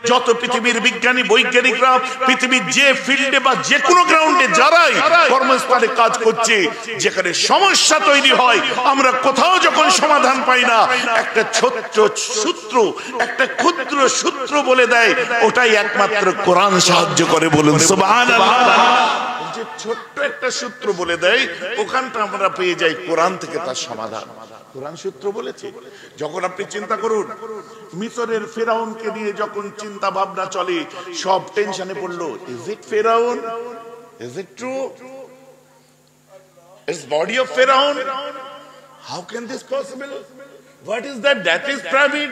যত পৃথিবীর বিজ্ঞানী বৈজ্ঞানিকরা পৃথিবীর যে ফিল্ডে বা যে কোনো গ্রাউন্ডে যারাই কর্মস্থলে কাজ করছে, যেখানে সমস্যা তৈরি হয় আমরা কোথাও যখন সমাধান পাই না, একটা ছোট্ট সূত্র, একটা ক্ষুদ্র সূত্র বলে দেয়, ওটাই একমাত্র কোরআন সাহায্য করে। বলুন সুবহানাল্লাহ। যে ছোট্ট একটা সূত্র বলে দেয়, ওখানটা আমরা পেয়ে যাই কোরআন থেকে তার সমাধান। কোরআন সূত্র বলেছে। যখন আপনি চিন্তা করুন, মিশরের ফেরাউনকে নিয়ে যখন চিন্তা ভাবনা চলে, সব টেনশনে পড়লো। Is it Firaun? Is it true? Is body of Firaun? How can this possible? What is that? That is pyramid.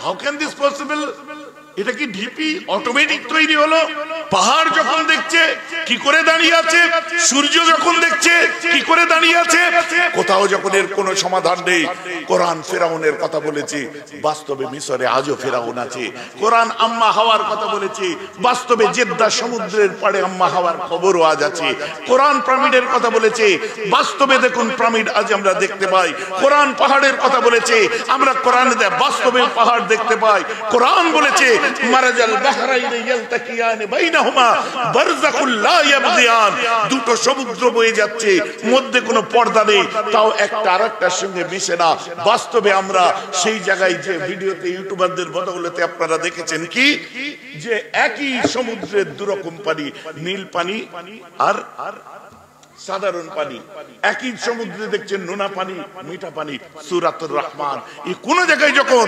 How can this possible? এটা কি ঢিপি অটোমেটিক তৈরি হলো? পাহাড় যখন দেখছে কি করে দাঁড়িয়ে আছে, সূর্য যখন দেখছে কি করে দাঁড়িয়ে আছে, কোথাও যখন এর কোনো সমাধান নেই। কোরআন ফেরাউনের কথা বলেছে, বাস্তবে মিশরে আজও ফেরাউন আছে। কোরআন আম্মা হাওয়ার কথা বলেছে, বাস্তবে জেদ্দা সমুদ্রের পাড়ে আম্মা হাওয়ার খবরও আজ আছে। কোরআন পিরামিডের কথা বলেছে, বাস্তবে দেখুন পিরামিড আজ আমরা দেখতে পাই। কোরআন পাহাড়ের কথা বলেছে, আমরা কোরআনে বাস্তবে পাহাড় দেখতে পাই। কোরআন বলেছে মারাজাল বাহরাইনি ইয়ালতাকিয়ান বাইনাহুমা বারযাকুল লা ইয়াবগিয়ান, দুটো সমুদ্র বয়ে যাচ্ছে, মধ্যে কোনো পর্দা নেই, তাও একটা আরেকটার সঙ্গে মিশে না। বাস্তবে আমরা সেই জায়গায় যে ভিডিওতে ইউটিউবারদের বদৌলতে আপনারা দেখেছেন কি, যে একই সমুদ্রের দুরকম পানি, নীল পানি আর সাধারণ পানি, একই সমুদ্রে দেখছেন নোনা পানি, মিঠা পানি। সূরাতুর রহমান, এই কোন জায়গায় যখন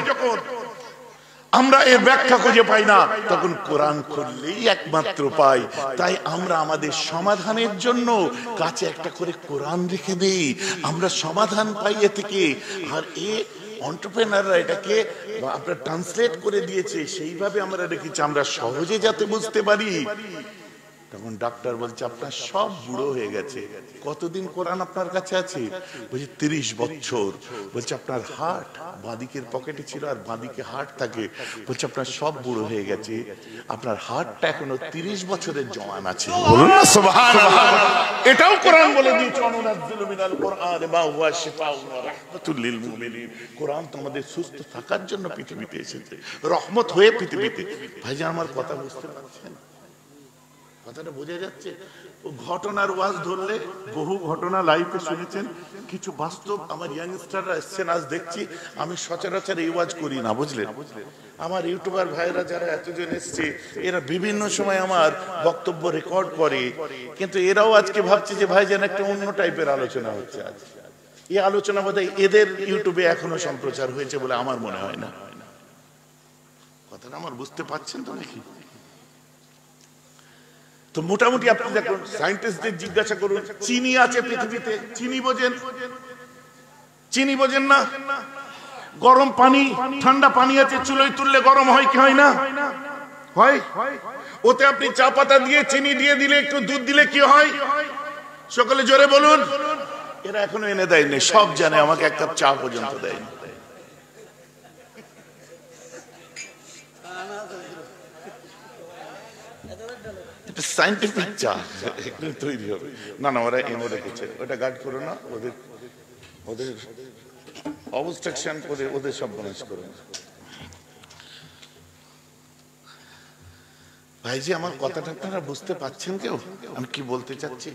আমরা এর ব্যাখ্যা খুঁজে পাই না, তখন কোরআন খুললেই একমাত্র পাই। তাই আমরা আমাদের সমাধানের জন্য কাছে একটা করে কোরআন রেখে দেই, আমরা সমাধান পাই এ থেকে। আর এ এন্টারপ্রেনাররা এটাকে আপনারা ট্রান্সলেট করে দিয়েছে, সেইভাবে আমরা রেখেছি আমরা সহজে যাতে বুঝতে পারি। তখন ডাক্তার বলছে আপনার সব বুড়ো হয়ে গেছে। কতদিন কোরআন আপনার কাছে আছে? বলছে 30 বছর। বলছে আপনার হার্ট বাঁদিকের পকেটে ছিল আর বাঁদিকে হার্ট থাকে। বলছে আপনার সব বুড়ো হয়ে গেছে, আপনার হার্টটা এখনো 30 বছরের জওয়ান আছে। বলুন না সুবহানাল্লাহ। এটাও কোরআন বলে দিয়েছে, অনুনাজ্জিলু মিনাল কোরআনি মা হুয়া শিফাউন ওয়া রাহমাতুল লিল মুমিনিন। কোরআন তো আমাদের সুস্থ থাকার জন্য পৃথিবীতে এসেছে, রহমত হয়ে পৃথিবীতে। ভাইজান আমার কথা বুঝতে পারছেন? কথাটা বোঝা যাচ্ছে? ঘটনার ওয়াজ ধরলে বহু ঘটনা লাইফে শুনেছেন, কিছু বাস্তব আমার ইয়াংস্টাররা এসছেন আজ দেখছি। আমি সচরাচর এই ওয়াজ করি না, বুঝলেন? আমার ইউটিউবার ভাইরা যারা এতজন এসছে, এরা বিভিন্ন সময় আমার বক্তব্য রেকর্ড করে, কিন্তু এরাও আজকে ভাবছে যে ভাই যেন একটা অন্য টাইপের আলোচনা হচ্ছে। আজ এই আলোচনা বোধহয় এদের ইউটিউবে এখনো সম্প্রচার হয়েছে বলে আমার মনে হয় না। কথাটা আমার বুঝতে পারছেন তো নাকি? তো মোটামুটি আপনি দেখুন, সায়েন্টিস্টদের জিজ্ঞাসা করুন, চিনি আছে পৃথিবীতে, চিনি বোঝেন? চিনি বোঝেন না? গরম পানি, ঠান্ডা পানি আছে, চুলোয় তুললে গরম হয় কি হয় না? হয়। ওতে আপনি চা পাতা দিয়ে চিনি দিয়ে দিলে, একটু দুধ দিলে কি হয়? সকলে জোরে বলুন। এরা এখনো এনে দেয়নি, সব জানে, আমাকে এক কাপ চা পর্যন্ত দেয়নি। সায়েন্টিফিক চা তৈরি হবে না। না, ওরা এনে রেখেছে, ওটা গার্ড করো না, ওদের ওদের অবস্ট্রাকশন করে ওদের সব বনাশ করো না। ভাইজি আমার কথাটা আপনারা বুঝতে পারছেন কেউ? আমি কি বলতে চাচ্ছি?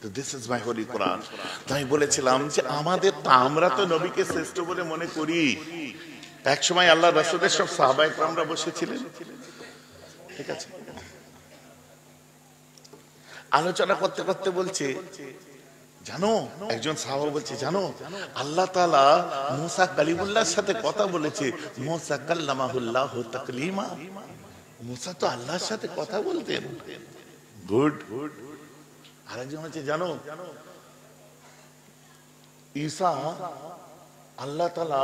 তো দিস ইজ মাই হোলি কোরআন। তো আমি বলেছিলাম যে আমাদের তো, আমরা তো নবীকে শ্রেষ্ঠ বলে মনে করি। এক সময় আল্লাহ রাসূলের সব সাহাবায়ে কেরামরা বসেছিলেন, ঠিক আছে, আলোচনা করতে করতে বলছে, জানো, একজন সাহাবা বলছে, জানো আল্লাহ তাআলা মুসা কালিমুল্লাহর সাথে কথা বলেছে। মুসা কাল্লামাহুল্লাহু তাকলিমা। মুসা তো আল্লাহর সাথে কথা বলতেন। গুড। আরেকজন বলছে, জানো ঈসা, আল্লাহ তাআলা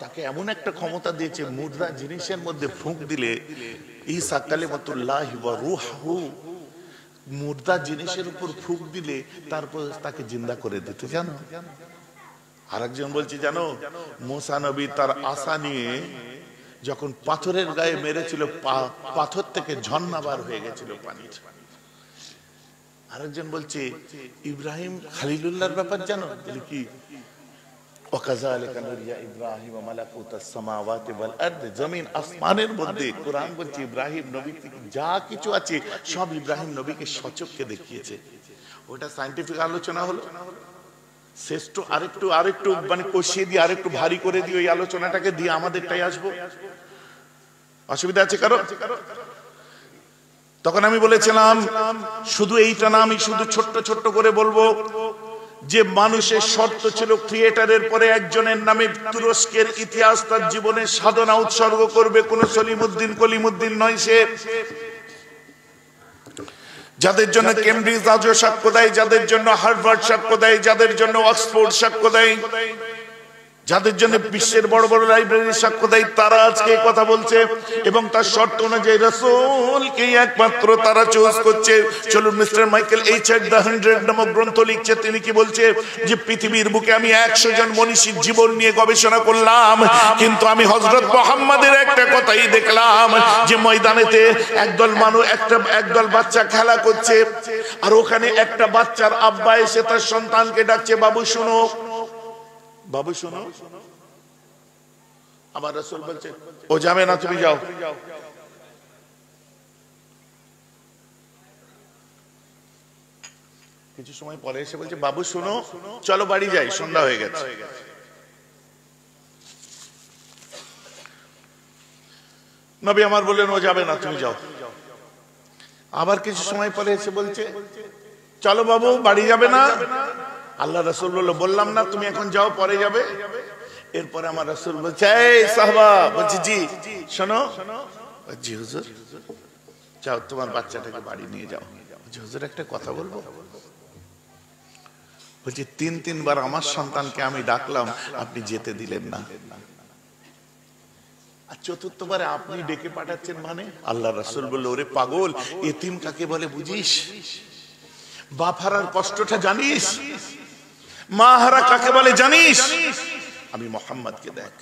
তাকে এমন একটা ক্ষমতা দিয়েছে, মুর্দা জিনিসের মধ্যে ফুঁক দিলে ঈসা কালিমাতুল্লাহি ওয়া রূহুহু, মুর্দা জিনিসের উপর ফুঁক দিলে তারপর তাকে জিন্দা করে দিতে। জানো? আরেকজন বলছে, জানো মুসা নবী তার আশা নিয়ে যখন পাথরের গায়ে মেরেছিল, পাথর থেকে ঝর্ণা বার হয়ে গেছিল পানির। আরেকজন বলছে ইব্রাহিম খলিলুল্লাহর ব্যাপার জানো? বলি কি? ওয়াকাযালিকা নুরিয়া ইব্রাহিম মালাকুতাস সামাওয়াতি ওয়াল আরদ, জমিন আসমানের মধ্যে কোরআন বলছে ইব্রাহিম নবী যা কিছু আছে সব ইব্রাহিম নবীকে সচক্ষে দেখিয়েছে। ওটা সায়েন্টিফিক আলোচনা হলো। শ্রেষ্ঠ আরেকটু মানে কষিয়ে দিয়ে আরেকটু ভারী করে দিয়ে ওই আলোচনাটাকে দিয়ে আমাদেরটাই আসবো, অসুবিধা আছে কারো? তখন আমি বলেছিলাম শুধু এইটা না, আমি শুধু ছোট্ট করে বলবো যে মানুষের শর্ত ছিল ক্রিয়েটারের পরে একজনের নামে তুরস্কের ইতিহাস তার জীবনের সাধনা উৎসর্গ করবে, কোন সলিমুদ্দিন কলিমুদ্দিন নয় সে। যাদের জন্য কেমব্রিজ আজও সাক্ষ্য দেয়, যাদের জন্য হার্ভার্ড সাক্ষ্য দেয়, যাদের জন্য অক্সফোর্ড সাক্ষ্য দেয়, যাদের জন্য বিশ্বের বড় বড় লাইব্রেরি সাক্ষ্য দেয়, তারা আজকে কথা বলছে এবং তার শর্ত অনুযায়ী রাসূলকে একমাত্র তারা চুজ করছে। চলুন, মিস্টার মাইকেল এইচআর দ্য 100 নামক গ্রন্থ লিখছে, তিনি কি বলছে যে পৃথিবীর বুকে আমি 100 জন মনীষীর জীবন নিয়ে গবেষণা করলাম, কিন্তু আমি হযরত মুহাম্মাদের একটা কথাই দেখলাম যে ময়দানেতে একদল বাচ্চা খেলা করছে, আর ওখানে একটা বাচ্চার আব্বা এসে তার সন্তানকে ডাকছে, বাবু শোনো, বাবু শোনো। আমার রাসূল বলছে ও যাবে না, তুমি যাও। কিছু সময় পরে এসে বলছে বাবু শোনো, চলো বাড়ি যাই, সন্ধ্যা হয়ে গেছে। নবী আমার বললেন ও যাবে না, তুমি যাও। আবার কিছু সময় পরে এসে বলছে চলো বাবু, বাড়ি যাবে না? আল্লাহ রাসূল বললাম না তুমি এখন যাও, পরে যাবে। এরপরে আমার রাসূল বলছে এই সাহাবা, বলছি জি। শোনো, জি হুজুর। যাও তোমার বাচ্চাটাকে বাড়ি নিয়ে যাও। হুজুর একটা কথা বলবো। বলছি 3 বার আমার সন্তানকে আমি ডাকলাম, আপনি যেতে দিলেন না, আর 4বার আপনি ডেকে পাঠাচ্ছেন মানে? আল্লাহ রাসূল বলল ওরে পাগল, এতিম কাকে বলে বুঝিস? বাপ হারার কষ্টটা জানিস? মা হারা কাকে বলে জানিস? আমি মুহাম্মদকে দেখ,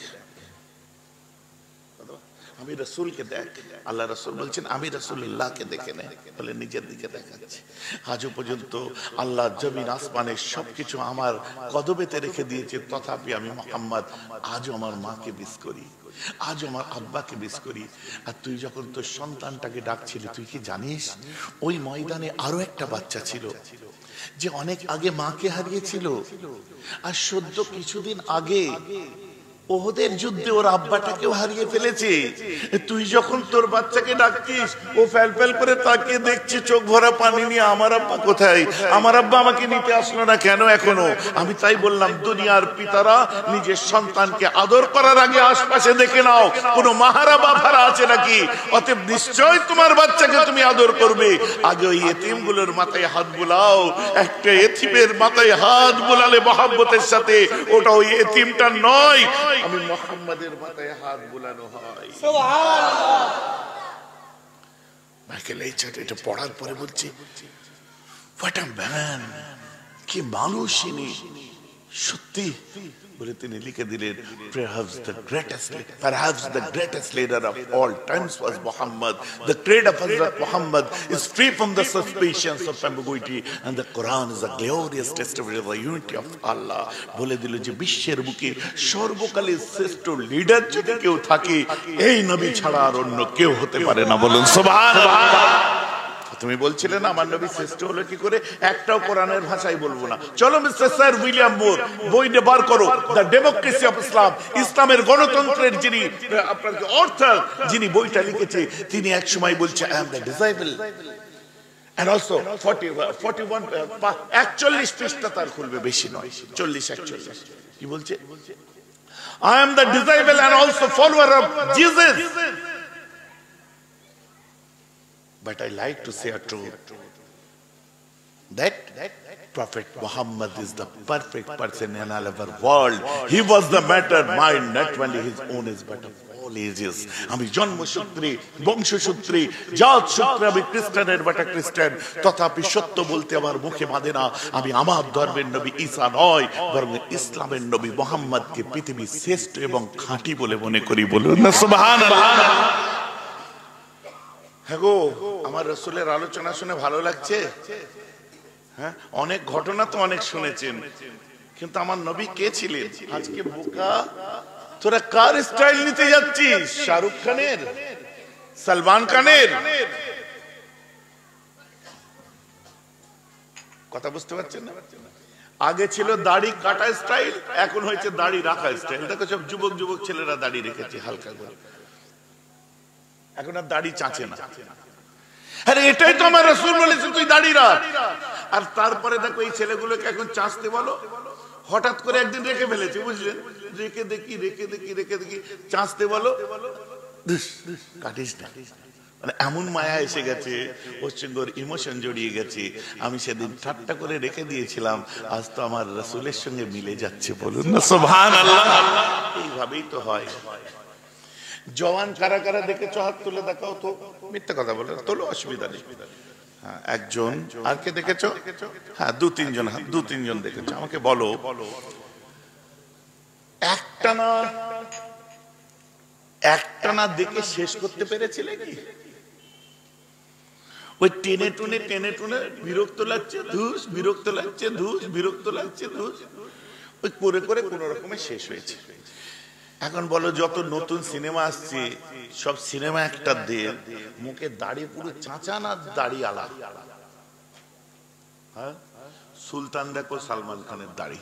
আমি রাসূলকে দেখ। আল্লাহ রাসূল বলছেন আমি রাসূলুল্লাহকে দেখে নে, বলে নিজের দিকে দেখাচ্ছে। আজও পর্যন্ত আল্লাহ জমিন আসমানের সবকিছু আমার কদবেতে রেখে দিয়েছে, তথাপি আমি মুহাম্মদ আজও আমার মাকে মিস করি, আজও আমার আব্বাকে মিস করি। আর তুই যখন তোর সন্তানটাকে ডাকছিলি, তুই কি জানিস ওই ময়দানে আরো একটা বাচ্চা ছিল যে অনেক আগে মাকে হারিয়েছিল, আর সদ্য কিছুদিন আগে ওহদের যুদ্ধে ওর আব্বাটাকেও হারিয়ে ফেলেছে। তুই যখন তোর বাচ্চাকে ডাকছিস, ও ফ্যাল ফ্যাল করে তাকিয়ে দেখছে চোখ ভরা পানি নিয়ে, আমার আব্বা কোথায়, আমার আব্বা আমাকে নিতে আসলো না কেন এখনো? আমি তাই বললাম দুনিয়ার পিতারা নিজের সন্তানকে আদর করার আগে আশপাশে দেখে নাও কোন মাহারা বাবারা আছে নাকি। অতএব নিশ্চয় তোমার বাচ্চাকে তুমি আদর করবে, আগে ওই এতিমগুলোর মাথায় হাত বুলাও। একটা এতিমের মাথায় হাত বুলালে মহব্বতের সাথে, ওটা ওই এতিমটা নয়, আমি মুহাম্মাদের মাথায় হাত বুলানো হয়। সুবহানাল্লাহ। মাইকেল এইচআর এটা পড়ার পরে বলছি হোয়াট আ ম্যান, কি মানুষ ইনি, সত্যি। বলে তিনি লিখে দিলেন perhaps the greatest leader of all times was Muhammad. The creed of Hazrat Muhammad is free from the suspicions of ambiguity, and the Quran is a glorious testimony of the unity of Allah. বলে দিল যে বিশ্বের বুকে সর্বকালের শ্রেষ্ঠ leader যদি কেউ থাকে, এই নবী ছাড়া আর অন্য কেউ হতে পারে না। বলুন সুবহানাল্লাহ। তুমি বলছিলে না আমার নবী শ্রেষ্ঠ হলো কি করে, একটাও কোরআনের ভাষায় বলবো না। চলো মিস্টার স্যার উইলিয়াম মোর বইটা বার করো, দ্য ডেমোক্রেসি অফ ইসলাম, ইসলামের গণতন্ত্রের যিনি আপনার অর্থাৎ যিনি বইটা লিখেছে, তিনি এক সময় বলছে I am the disciple, and also 41 41 পৃষ্ঠা তার খুলবে, বেশি নয়, 40-41। কি বলছে? I am the disciple and also follower of Jesus. But I like to say a truth, that Prophet Muhammad is the perfect person in all of our world. He was the matter mind, not only his own is but of all ages. আমি জন্মসূত্রে, বংশসূত্রে, জাত সূত্রে আমি খ্রিস্টানের বেটা খ্রিস্টান, তথাপি সত্য বলতে আমার মুখে বাঁধে না। আমি আমার ধর্মের নবী ঈসা নয়, বরং ইসলামের নবী মুহাম্মদকে পৃথিবীর শ্রেষ্ঠ এবং খাঁটি বলে মনে করি। বলুন না সুবহানাল্লাহ। হ্যাঁ গো, আমার রাসূলের আলোচনা শুনে ভালো লাগছে। হ্যাঁ, অনেক ঘটনা তো অনেক শুনেছেন, কিন্তু আমার নবী কে ছিলেন? আজকে বোকা তোরা কার স্টাইল নিতে যাচ্ছিস? শাহরুখ খানের, সালমান খানের? কথা বুঝতে পারছেন না? আগে ছিল দাড়ি কাটা স্টাইল, এখন হয়েছে দাড়ি রাখা স্টাইল। দেখো সব যুবক যুবক ছেলেরা দাড়ি রেখেছে হালকা করে, এখন আর দাড়ি চাচে না। আরে এটাই তো আমার রাসূল বলেছে তুই দাড়ি রাখ। আর তারপরে দেখো এই ছেলেগুলোকে এখন চাচতে বলো, হঠাৎ করে একদিন রেখে ফেলেছে, বুঝলেন? রেখে দেখি চাচতে বলো, কাটিস না। মানে এমন মায়া এসে গেছে, ওর সঙ্গে ওর ইমোশন জড়িয়ে গেছে। আমি সেদিন ঠাট্টা করে রেখে দিয়েছিলাম, আজ তো আমার রাসূলের সঙ্গে মিলে যাচ্ছে। বলুন না সুবহানাল্লাহ। এইভাবেই তো হয়। জওয়ান কারা কারা দেখেছো? হাত তুলে দেখাও তো। মিথ্যা কথা বলে তোলো, অসুবিধা নেই। হ্যাঁ, একজন। আর কে দেখেছো? হ্যাঁ, দু তিনজন দেখেছো। আমাকে বলো, একটানা দেখে শেষ করতে পেরেছিলে কি? ওই টেনে টুনে বিরক্ত লাগছে ধুস, বিরক্ত লাগছে ধুস, বিরক্ত লাগছে ধুস, ওই করে করে কোন রকমে শেষ হয়েছে। এখন বলো, যত নতুন সিনেমা আসছে সব সিনেমা একটা দিয়ে মুখে দাড়ি পুরো চাঁচা না দাড়ি আলা? হ্যাঁ, সুলতান দেখো সালমান খানের দাড়ি,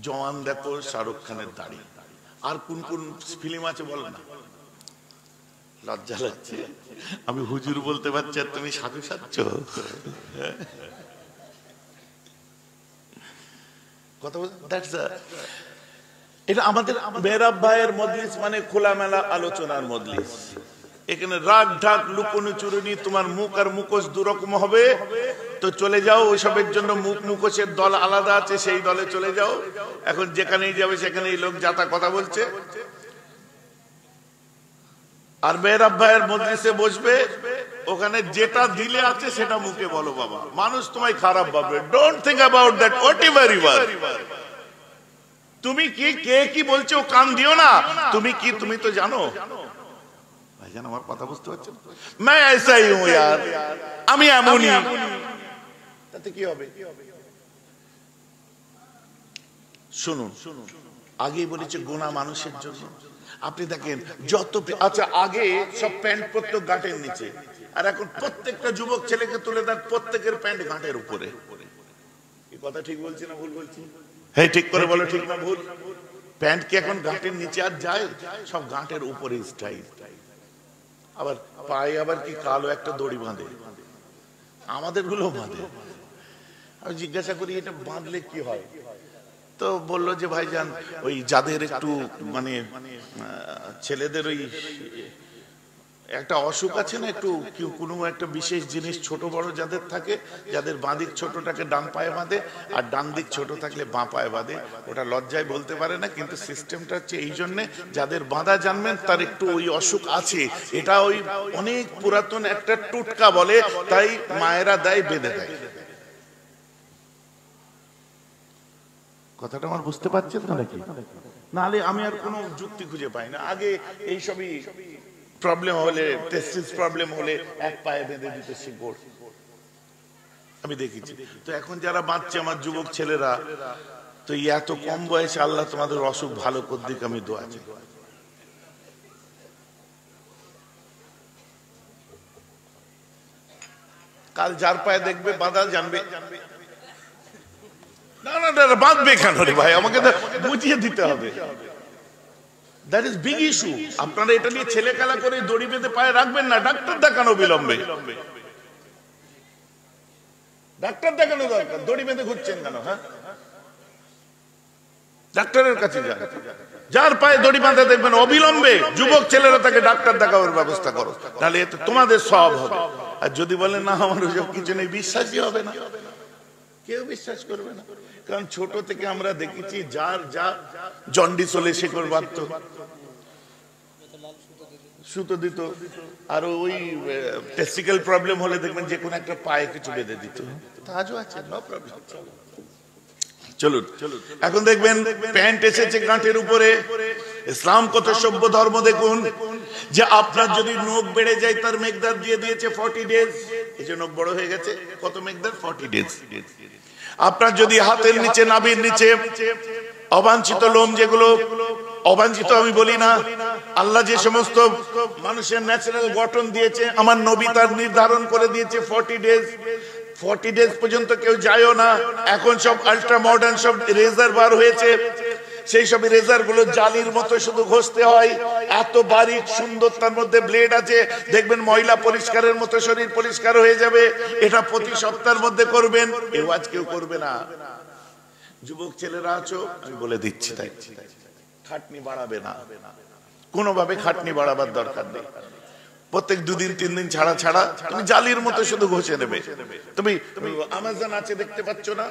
জওয়ান দেখো শাহরুখ খানের দাড়ি। আর কোন কোন ফিল্ম আছে বলো না? লজ্জা লাগছে, আমি হুজুর বলতে পারছি আর তুমি সাধু সাচ্ছ। কথা বল, এটা আমাদের মেহরাব ভাইয়ের মজলিস মানে খোলামেলা আলোচনার মজলিস। এখানে রাগ ঢাক লুকোনো চুরুনি, তোমার মুখ আর মুখোশ দুরকম হবে তো চলে যাও। ওইসবের জন্য মুখ মুখোশের দল আলাদা আছে, সেই দলে চলে যাও। এখন যেখানেই যাবে সেখানেই লোক যাতা কথা বলছে। আর মেহরাব ভাইয়ের মজলিসে বসবে, ওখানে যেটা দিলে আছে সেটা মুখে বলো বাবা, মানুষ তোমায় খারাপ ভাববে। Don't think about that, whatever you are. তুমি কি, কে কি বলছে ও কান দিও না। তুমি কি, তুমি তো জানো। ভাইজান আমার কথা বুঝতে পারছেন? मैं ऐसा ही हूं यार, আমি এমনই। তাতে কি হবে? শুনুন, আগেই বলেছে গোনা মানুষের জন্য। আপনি দেখেন যত, আচ্ছা আগে সব প্যান্ট পরতো গাঁটের নিচে, আর এখন প্রত্যেকটা যুবক ছেলেকে তুলে দেন প্রত্যেকের প্যান্ট গাঁটের উপরে। এই কথা ঠিক বলছি না ভুল বলছি? হ্যাঁ, ঠিক করে বলো, ঠিক না ভুল? প্যান্ট কি এখন গাঁটের নিচে আর যায়? সব গাঁটের উপরে স্টাইল। আবার পায়ে আবার কি কালো একটা দড়ি বাঁধে, আমাদের গুলো বাঁধে। আমি জিজ্ঞাসা করি এটা বাঁধলে কি হয়? তো বললো যে ভাইজান ওই যাদের একটু মানে ছেলেদের ওই একটা অসুখ আছে না, একটু কোনো একটা বিশেষ জিনিস ছোট বড় যাদের থাকে, যাদের বাঁ দিক ছোটটাকে ডান পায়ে বাঁধে আর ডান দিক ছোট থাকলে বাঁ পায়ে বাঁধে। ওটা লজ্জায় বলতে পারে না, কিন্তু সিস্টেমটা হচ্ছে এই জন্যে যাদের বাঁধা জানবেন তার একটু ওই অসুখ আছে। এটা ওই অনেক পুরাতন একটা টুটকা বলে, তাই মায়েরা দেয়, বেঁধে দেয়। কথাটা আমার বুঝতে পারছেন না নাকি? নাহলে আমি আর কোনো যুক্তি খুঁজে পাই না। আগে এই সবই প্রবলেম হলে, টেস্টিস প্রবলেম হলে এক পায়ে বেঁধে দিতে শিকড়, আমি দেখেছি। তো এখন যারা বাঁচছে আমার যুবক ছেলেরা, তো এত কম বয়সে আল্লাহ তোমাদের অসুখ ভালো করে দিক, আমি দোয়া চাই। কাল যার পায়ে দেখবে বাঁধা জানবে না, না না বাঁধবে কেন রে ভাই, আমাকে তো বুঝিয়ে দিতে হবে। That is big issue. আপনারা এটা নিয়ে ছেলে খেলা করে দড়ি বেঁধে পায়ে রাখবেন না। ডাক্তার দেখানো বিলম্বে, ডাক্তার দেখানো দরকার। দড়ি বেঁধে ঘুরছেন কেন? হ্যাঁ, ডাক্তারের কাছে যান। যার পায়ে দড়ি বাঁধা দেখবেন অবিলম্বে যুবক ছেলেরা তাকে ডাক্তার দেখানোর ব্যবস্থা করো, তাহলে এতে তোমাদের সব হবে। আর যদি বলেন না আমার ওসব কিছু নেই, বিশ্বাসই হবে না, কেউ বিশ্বাস করবে না। কারণ ছোট থেকে আমরা দেখেছি যার যা জন্ডিস হলে শেকড় বাঁধত, সুতো দিত। আর ওই টেস্টিক্যাল প্রবলেম হলে দেখবেন যে কোনো একটা পায়ে কিছু বেঁধে দিত। আজও আছে, নো প্রবলেম। চলুন, এখন দেখবেন প্যান্ট এসেছে গাঁটের উপরে। ইসলাম কত সভ্য ধর্ম দেখুন, যে আপনার যদি নখ বেড়ে যায় তার মেকদার দিয়ে দিয়েছে 40 ডেজ। এই যে নখ বড় হয়ে গেছে, কত মেকদার? 40 ডেজ। আপনার যদি হাতের নিচে, নাভির নিচে অবাঞ্ছিত লোম, যেগুলো অবাঞ্ছিত আমি বলি না, আল্লাহ যে সমস্ত মানুষের ন্যাচারাল গঠন দিয়েছে, আমার নবী তার নির্ধারণ করে দিয়েছে 40 ডেজ পর্যন্ত কেউ যায়ও না। এখন সব আল্ট্রা মডার্ন সব রেজার বার হয়েছে, সেই সব রেজার গুলো জালির মতো শুধু ঘষতে হয়, এত বারিক সুন্দর, তার মধ্যে ব্লেড আছে, দেখবেন ময়লা পরিষ্কারের মতো শরীর পরিষ্কার হয়ে যাবে। এটা প্রতি সপ্তাহের মধ্যে করবেন, এও আজ কেউ করবে না। যুবক ছেলেরা আছো, আমি বলে দিচ্ছি, তাই খাটনি বাড়াবে না, কোনোভাবে খাটনি বাড়াবার দরকার নেই। প্রত্যেক 2 দিন 3 দিন ছাড়া ছাড়া তুমি জালির মতো শুধু ঘষে নেবে। তুমি আমাজন আছে দেখতে পাচ্ছ না,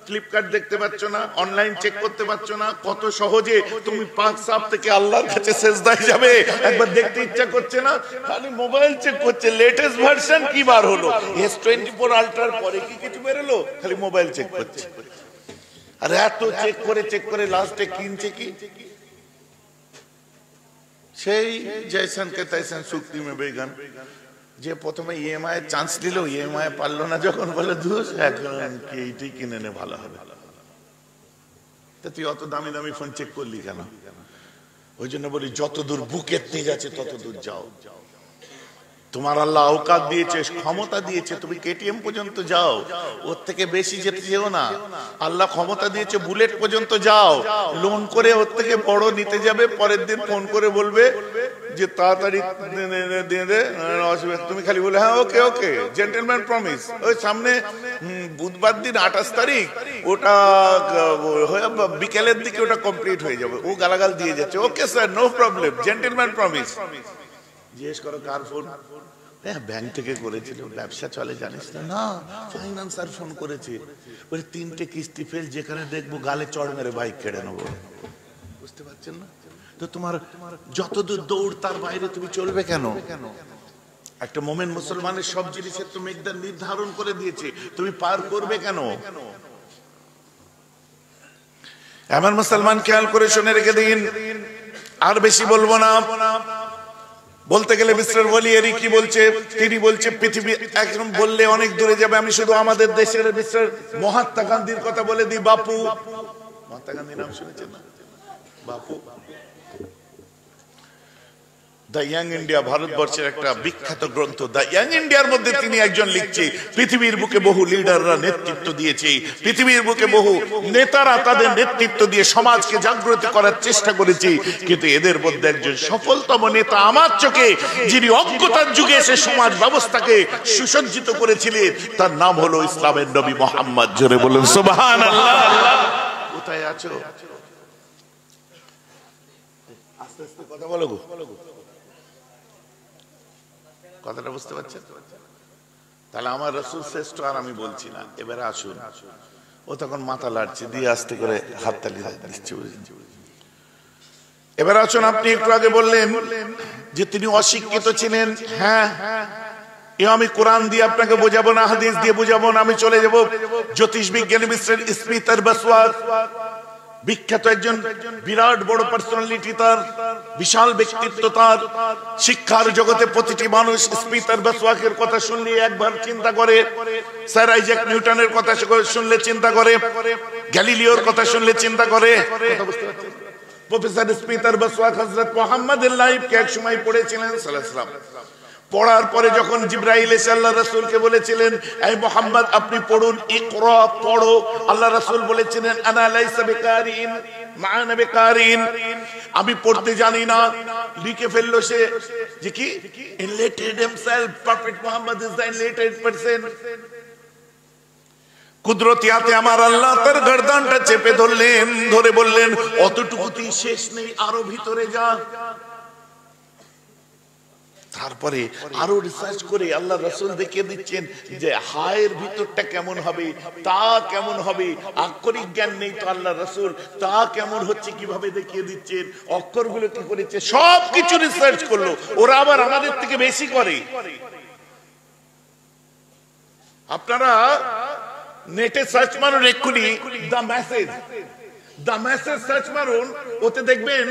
ফ্লিপকার্ট দেখতে পাচ্ছ না, অনলাইন চেক করতে পাচ্ছ না, কত সহজে তুমি পাক সাপ থেকে আল্লাহর কাছে সেজদায় যাবে, একবার দেখতে ইচ্ছা করছে না, খালি মোবাইল চেক করছে লেটেস্ট ভার্সন কি বার হলো, S24 আল্ট্রার পরে কি কিছু বেরোলো, খালি মোবাইল চেক করছে। আর এত চেক করে লাস্টে কিনছে কি, সেই জয়সন কে তৈসন সুক্তি মে বেগান, যে প্রথমে ইএমআই চান্স দিল, ইএমআই পারলো না যখন, বলে ধুস এখন এইটাই কিনে নে ভালো হবে। তা তুই অত দামি দামি ফোন চেক করলি কেন? ওই জন্য বলি যত দূর বুকের তেজ আছে তত দূর যাও। তোমার আল্লাহ আওকাত দিয়েছে, ক্ষমতা দিয়েছে, তুমি কেটিএম পর্যন্ত যাও, ওর থেকে বেশি যেতে যেও না। আল্লাহ ক্ষমতা দিয়েছে বুলেট পর্যন্ত যাও, লোন করে ওর থেকে বড় নিতে যাবে, পরের দিন ফোন করে বলবে যে তাড়াতাড়ি দিয়ে দে, তুমি খালি বলে হ্যাঁ ওকে ওকে, জেন্টলম্যান প্রমিস। ওই সামনে বুধবার দিন 28 তারিখ, ওটা বিকেলের দিকে ওটা কমপ্লিট হয়ে যাবে, ও গালাগাল দিয়ে যাচ্ছে, okay sir no problem, gentleman promise. জিজ্ঞেস করো কার ফোন? ব্যাংক থেকে করেছিল, ব্যবসা চলে জানিস না? না, ফাইন্যান্সার ফোন করেছে, বলে 3টে কিস্তি ফেল, যেখানে দেখবো গালে চড় মেরে বাইক কেড়ে নেবো। বুঝতে পারছেন না? তো তোমার যতদূর দৌড় তার বাইরে তুমি চলবে কেন? একটা মোমেন মুসলমানের সব জিনিসের তো মেকদার নির্ধারণ করে দিয়েছে, তুমি পার করবে কেন? আমার মুসলমান খেয়াল করে শুনে রেখে দিন, আর বেশি বলবো না। বলতে গেলে মিস্টার ওয়ালিয়ারি কি বলছে, তিনি বলছে পৃথিবী একদম বললে অনেক দূরে যাবে। আমি শুধু আমাদের দেশের মিস্টার মহাত্মা গান্ধীর কথা বলে দিই। বাপু, মহাত্মা গান্ধীর নাম শুনেছেন না? বাপু দ্য ইয়াং ইন্ডিয়া, ভারতবর্ষের একটা বিখ্যাত গ্রন্থ দ্য ইয়াং ইন্ডিয়ার মধ্যে তিনি একজন লিখছে, পৃথিবীর বুকে বহু লিডাররা নেতৃত্ব দিয়েছে, পৃথিবীর বুকে বহু নেতারা তাদের নেতৃত্ব দিয়ে সমাজকে জাগ্রত করার চেষ্টা করেছে, কিন্তু এদের মধ্যে একজন সফলতম নেতা আমার চোখে, যিনি অজ্ঞতার যুগে এসে সমাজ ব্যবস্থাকে সুসজ্জিত করেছিলেন, তার নাম হলো ইসলামের নবী মুহাম্মদ। জোরে বলুন সুবহানাল্লাহ। কোথায় আছো? আস্তে আস্তে কথা বলো গো, কথাটা বুঝতে পারছেন? তাহলে আমার রাসূল শ্রেষ্ঠ আর আমি বলছি না। এবারে আসুন, ও তখন মাথা লাড়ছে দিয়ে আস্তে করে হাততালি দিচ্ছে। এবারে আসুন, আপনি একটু আগে বললেন যে তিনি অশিক্ষিত ছিলেন। হ্যাঁ, এ আমি কোরআন দিয়ে আপনাকে বোঝাবো না, হাদিস দিয়ে বোঝাবো না, আমি চলে যাব জ্যোতিষবিজ্ঞানী মিস্টার স্মিথ বসওয়ার্থ, বিখ্যাত একজন বিরাট বড় পার্সোনালিটি, তার বিশাল ব্যক্তিত্ব, তার শিক্ষার জগতে প্রতিটি মানুষ স্মিথ বসওয়ার্থের কথা শুনলে একবার চিন্তা করে, স্যার আইজ্যাক নিউটনের কথা শুনলে চিন্তা করে, গ্যালিলিওর কথা শুনলে চিন্তা করে। প্রফেসর স্মিথ বসওয়ার্থ হযরত মুহাম্মদের লাইফকে এক সময় পড়েছিলেন সাল্লাল্লাহু আলাইহি ওয়াসাল্লাম। পড়ার পরে যখন জিবরাইল এসে আল্লাহ রাসূলকে বলেছিলেন, এই মুহাম্মদ আপনি পড়ুন, ইকরা, পড়ো, আল্লাহ রাসূল বলেছিলেন আনা লাইসা বিকারিন মা'আনা বিকারিন, আমি পড়তে জানি না। লিখে ফেললো সে যে কি enlightened himself, prophet Muhammad is the enlightened person। কুদরতি হাতে আমার আল্লাহ তার গর্দানটা চেপে ধরলেন, ধরে বললেন অতটুকুতেই শেষ নেই, আরো ভিতরে যা। তারপরে আরো রিসার্চ করে আল্লাহ রাসূল দেখিয়ে দিচ্ছেন যে হায়ের ভিতরটা কেমন হবে, তা কেমন হবে, অক্ষরিক জ্ঞান নেই তো আল্লাহ রাসূল তা কেমন হচ্ছে কিভাবে দেখিয়ে দিচ্ছেন, অক্ষরগুলো কি করেছে, সবকিছু রিসার্চ করলো। ওরা আবার আমাদের থেকে বেশি করে। আপনারা নেটে সার্চ মারুন এক্ষুনি the message, the message search মারুন, ওতে দেখবেন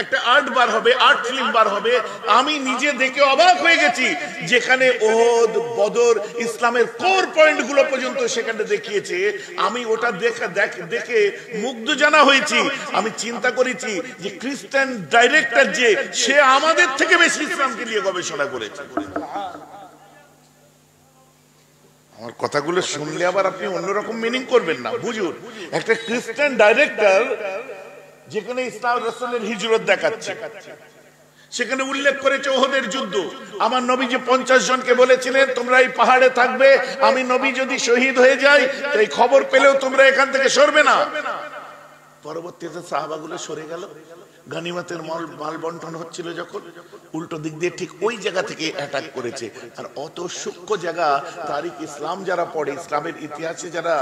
একটা আর্ট বার হবে, আর্ট ফিল্ম বার হবে। আমি নিজে দেখে অবাক হয়ে গেছি, যেখানে ওহদ, বদর, ইসলামের কোর পয়েন্ট গুলো পর্যন্ত সেখানে দেখিয়েছে। আমি ওটা দেখে মুগ্ধ জানা হয়েছি। আমি চিন্তা করেছি যে খ্রিস্টান ডাইরেক্টর যে, সে আমাদের থেকে বেশি ইসলামকে নিয়ে গবেষণা করেছে। আমার কথাগুলো শুনলে আবার আপনি অন্যরকম মিনিং করবেন না, বুঝুন। একটা খ্রিস্টান ডাইরেক্টর যেখানে ইসলাম রাসূলের হিজরত দেখাচ্ছে, সেখানে উল্লেখ করেছে ওহদের যুদ্ধ। আমার নবী যে 50 জনকে বলেছিলেন তোমরা এই পাহাড়ে থাকবে, আমি নবী যদি শহীদ হয়ে যাই এই খবর পেলেও তোমরা এখান থেকে সরবে না। পরবর্তীতে সাহাবাগুলো সরে গেল। গনিমতের মাল বন্টন হচ্ছিল যখন, উল্টো দিক দিয়ে ঠিক ওই জায়গা থেকে অ্যাটাক করেছে। আর অত সূক্ষ্ম জায়গা, তারিখ ইসলাম যারা পড়ে, ইসলামের ইতিহাসে যারা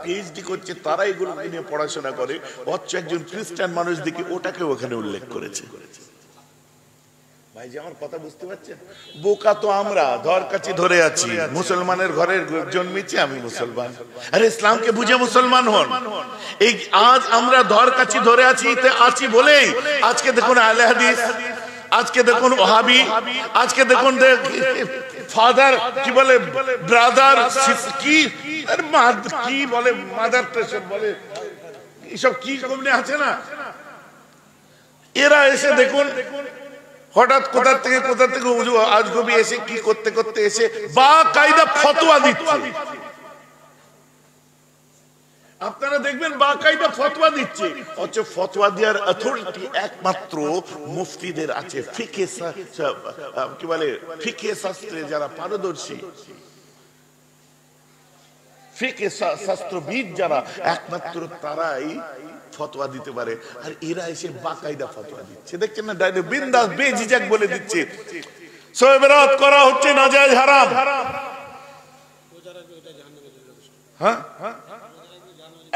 পিএইচডি করছে, তারা এগুলো নিয়ে পড়াশোনা করে। অথচ একজন খ্রিস্টান মানুষ দেখি ওটাকে ওখানে উল্লেখ করেছে। ভাই যে আমার কথা বুঝতে পারছেন? বোকা তো আমরা, ধর কাছে ধরে আছি, মুসলমানের ঘরে জন্মেছি, আমি মুসলমান। আরে ইসলামকে বুঝে মুসলমান হন। এই আজ আমরা ধর কাছে ধরে আছি বলেই আজকে দেখুন আহলে হাদিস, আজকে দেখুন ওহাবি, আজকে দেখুন ফাদার কি বলে, ব্রাদার কি কি বলে, মাদার টেরেসা বলে, এসব কি কমনে আছে না। এরা এসে দেখুন হঠাৎ কোথা থেকে আজগবি এসে কি করতে করতে এসে বা কায়দা ফতোয়া দিচ্ছে। আপনারা দেখবেন বা কায়দা ফতোয়া দিচ্ছে, অথচ ফতোয়া দেওয়ার অথরিটি একমাত্র মুফতিদের আছে। ফিকহে কি বলে, ফিকহে শাস্ত্রে যারা পারদর্শী, ফিকহে শাস্ত্রবিদ যারা, একমাত্র তারাই ফতোয়া দিতে পারে। আর এরা এসে বাকায়দা ফতোয়া দিচ্ছে, দেখছেন না, ডাইরেক্ট বিন্দাস বেঝিঝক বলে দিচ্ছে শবে বরাত করা হচ্ছে নাজায়েজ, হারাম। হ্যাঁ,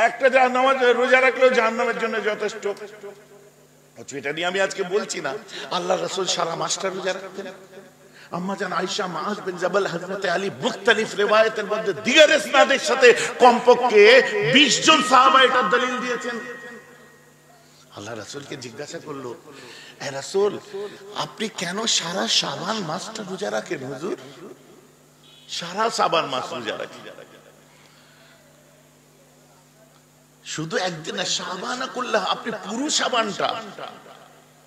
একটা নামাজ রোজা রাখলেও জাহান্নামের জন্য যথেষ্ট। এটা নিয়ে আমি আজকে বলছি না। আল্লাহ রাসূল সারা মাসটা রোজা রাখতেন। আম্মা জান আয়েশা, মুআজ বিন জাবাল, হযরত আলী, মুখতালিফ রিওয়ায়াতের মধ্যে দিগার ইসনাদের সাথে কমপক্ষে 20 জন সাহাবা এটার দলিল দিয়েছেন। আল্লাহ রাসূলকে জিজ্ঞাসা করলো, এ রাসূল, আপনি কেন সারা শাবান মাসটা রোজা রাখেন হুজুর? সারা শাবান মাস রোজা রাখেন, শুধু একদিন না, শাবান কুল্লাহ, আপনি পুরো শাবানটা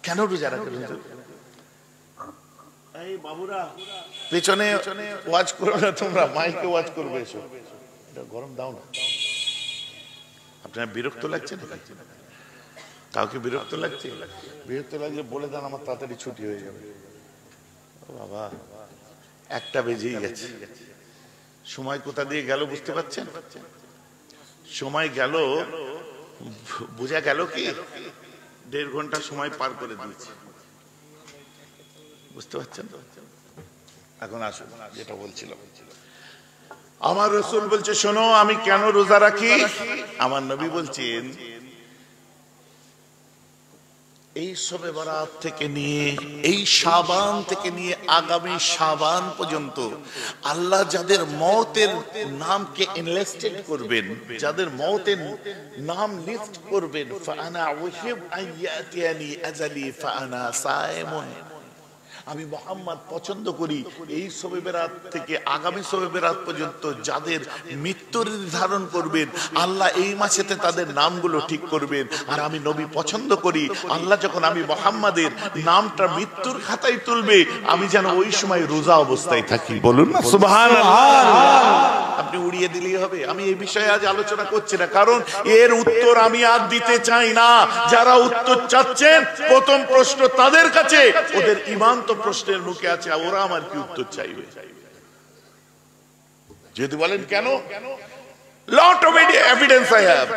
কেন রোজা রাখেন হুজুর? এই বাবুরা পেছনে ওয়াজ করো না, তোমরা মাইকে ওয়াজ করবে, এসো, এটা গরম দাও না। আপনার বিরক্ত লাগছে না? কাউকে বিরক্ত লাগছে? বিরক্ত লাগলে বলে দেন, আমার তাড়াতাড়ি ছুটি হয়ে যাবে। বাবা, 1টা বেজেই গেছে। সময় কোথা দিয়ে গেল বুঝতে পারছেন? সময় গেল, বোঝা গেল কি 1.5 ঘন্টা সময় পার করে দিয়েছে, বুঝতে পারছেন? এখন আসুন যেটা বলছিলাম। আমার রাসূল বলছে, শোনো আমি কেন রোজা রাখি। আমার নবী বলছেন, এই শবে বরাত থেকে নিয়ে, এই শাবান থেকে নিয়ে আগামী শাবান পর্যন্ত আল্লাহ যাদের মওতের নামকে এনলিস্টেড করবেন, যাদের মওতের নাম লিস্ট করবেন, ফাআনা উহিব আইয়াতিয়ানি আজালি ফাআনা সায়েমুন, আমি মুহাম্মদ পছন্দ করি এই শবে বরাত থেকে আগামী শবে বরাত পর্যন্ত যাদের মৃত্যু নির্ধারণ করবেন, আল্লাহ এই মাসেতে তাদের নামগুলো ঠিক করবেন। আর আমি নবী পছন্দ করি, আল্লাহ যখন আমি মুহাম্মাদের নামটা মৃত্যুর খাতায় তুলবে, আমি যেন ওই সময় রোজা অবস্থায় থাকি। বলুন না সুবহানাল্লাহ। আপনি উড়িয়ে দিলেই হবে। আমি এই বিষয়ে আজ আলোচনা করছি না, কারণ এর উত্তর আমি আর দিতে চাই না। যারা উত্তর চাচ্ছেন, প্রথম প্রশ্ন তাদের কাছে, ওদের ঈমান তো প্রশ্নের মুখে আছে, ওরা আমার কি উত্তর চাইবে? যদি বলেন কেন, lot of evidence I have.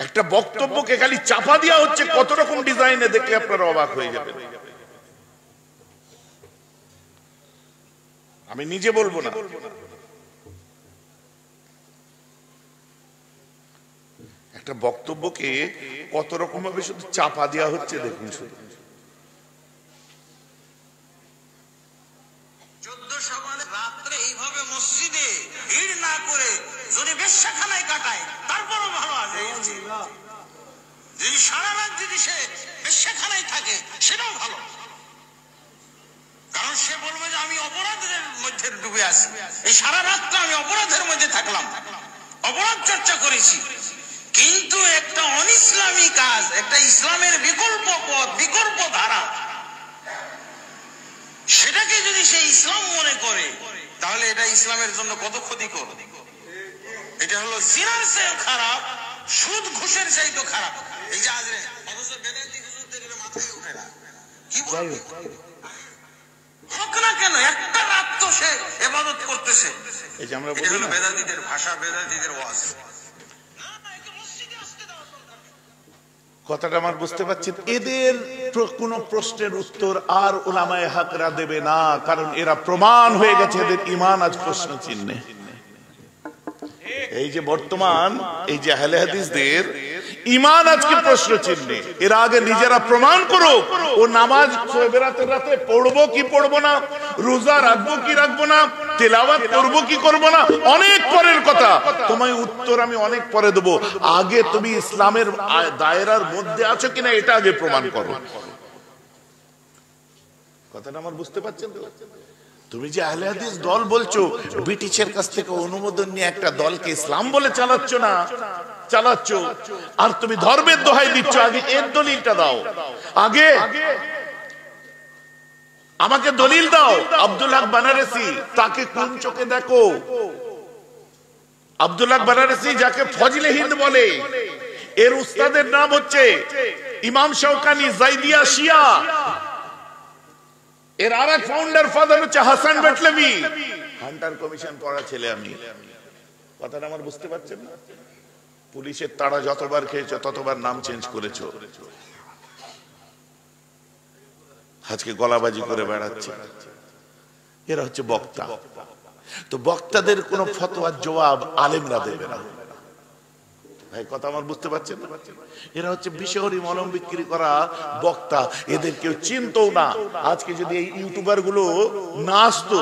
একটা বক্তব্যকে খালি চাপা দেওয়া হচ্ছে কত রকম ডিজাইনে, দেখলে আপনারা অবাক হয়ে যাবেন। আমি নিজে বলবো না, একটা বক্তব্যকে কত রকম ভাবে শুধু চাপা দেওয়া হচ্ছে, দেখুন শুধু। 14 শাবান রাতে এইভাবে মসজিদে ভিড় না করে যদি বেশ্যাখানায় কাটায়, তারপরও ভালো আছে। যদি সারা রাত যদি সে বেশ্যাখানায় থাকে সেটাও ভালো, কারণ সে বলবে যে আমি অপরাধের মধ্যে ডুবে আছি, এই সারা রাতটা আমি অপরাধের মধ্যে থাকলাম, অপরাধ চর্চা করেছি। কিন্তু একটা অনিসলামী কাজ, একটা ইসলামের বিকল্প পথ, বিকল্প ধারা, সেটাকে যদি সে ইসলাম মনে করে তাহলে এটা ইসলামের জন্য কত ক্ষতিকর। এটা হলো জিনার চেয়েও খারাপ, সুদ ঘুষের চাইতো খারাপ। এই যে আজ অথচ বেদান্তি হুজুরদের মাথায় উঠে না, কি বলবো হোক না কেন একটা রাত তো সে ইবাদত করতেছে। এই যে আমরা এটা হলো বেদান্তিদের ভাষা, বেদান্তিদের ওয়াজ। কথাটা আমার বুঝতে পারছি। এদের কোন প্রশ্নের উত্তর আর উলামায়ে হকরা দেবে না, কারণ এরা প্রমাণ হয়ে গেছে এদের ঈমান আজ প্রশ্ন চিহ্নে। এই যে বর্তমান এই যে আহলে হাদিসদের ঈমান আজকে প্রশ্ন চিহ্নে। এরা আগে নিজেরা প্রমাণ করো ও নামাজ বেরাতের রাতে পড়বো কি পড়বো না, রোজা রাখবো কি রাখবো না, তেলাওয়াত করবো কি করবো না, অনেক পরের কথা। তোমায় উত্তর আমি অনেক পরে দেবো। আগে তুমি ইসলামের দায়রার মধ্যে আছো কিনা এটা আগে প্রমাণ করো। কথাটা আমার বুঝতে পারছেন তো? তুমি যে আহলে হাদিস দল বলছো, ব্রিটিশের কাছ থেকে অনুমোদন নিয়ে একটা দলকে ইসলাম বলে চালাচ্ছ না, চালাচ্ছ। আর তুমি ধর্মের দোহাই দিচ্ছ, আগে এর দলিলটা দাও। আগে আমাকে দলিল দাও। আব্দুল হক বানারসি, তাকে কোন চোখে দেখো? আব্দুল হক বানারসি যাকে ফজলে হিন্দ বলে, এর উস্তাদের নাম হচ্ছে ইমাম শাওকানি জাইদিয়া শিয়া। এর আরেক ফাউন্ডার ফাদার হচ্ছে হাসান বেটলভি। হান্টার কমিশন পড়া ছেলে আমি। কথাটা আমার বুঝতে পারছেন না? পুলিশের তাড়া যতবার খেয়েছো ততবার নাম চেঞ্জ করেছো, আজকে গলাবাজি করে বেড়াচ্ছে। এরা হচ্ছে বক্তা। তো বক্তাদের কোন ফতোয়ার জবাব আলেমরা দেবে না। ভাই কথা আমার বুঝতে পারছেন না? এরা হচ্ছে বিষহরি মলম বিক্রি করা বক্তা। এদের কেউ চিনতও না। আজকে যদি এই ইউটিউবার গুলো না আসতো,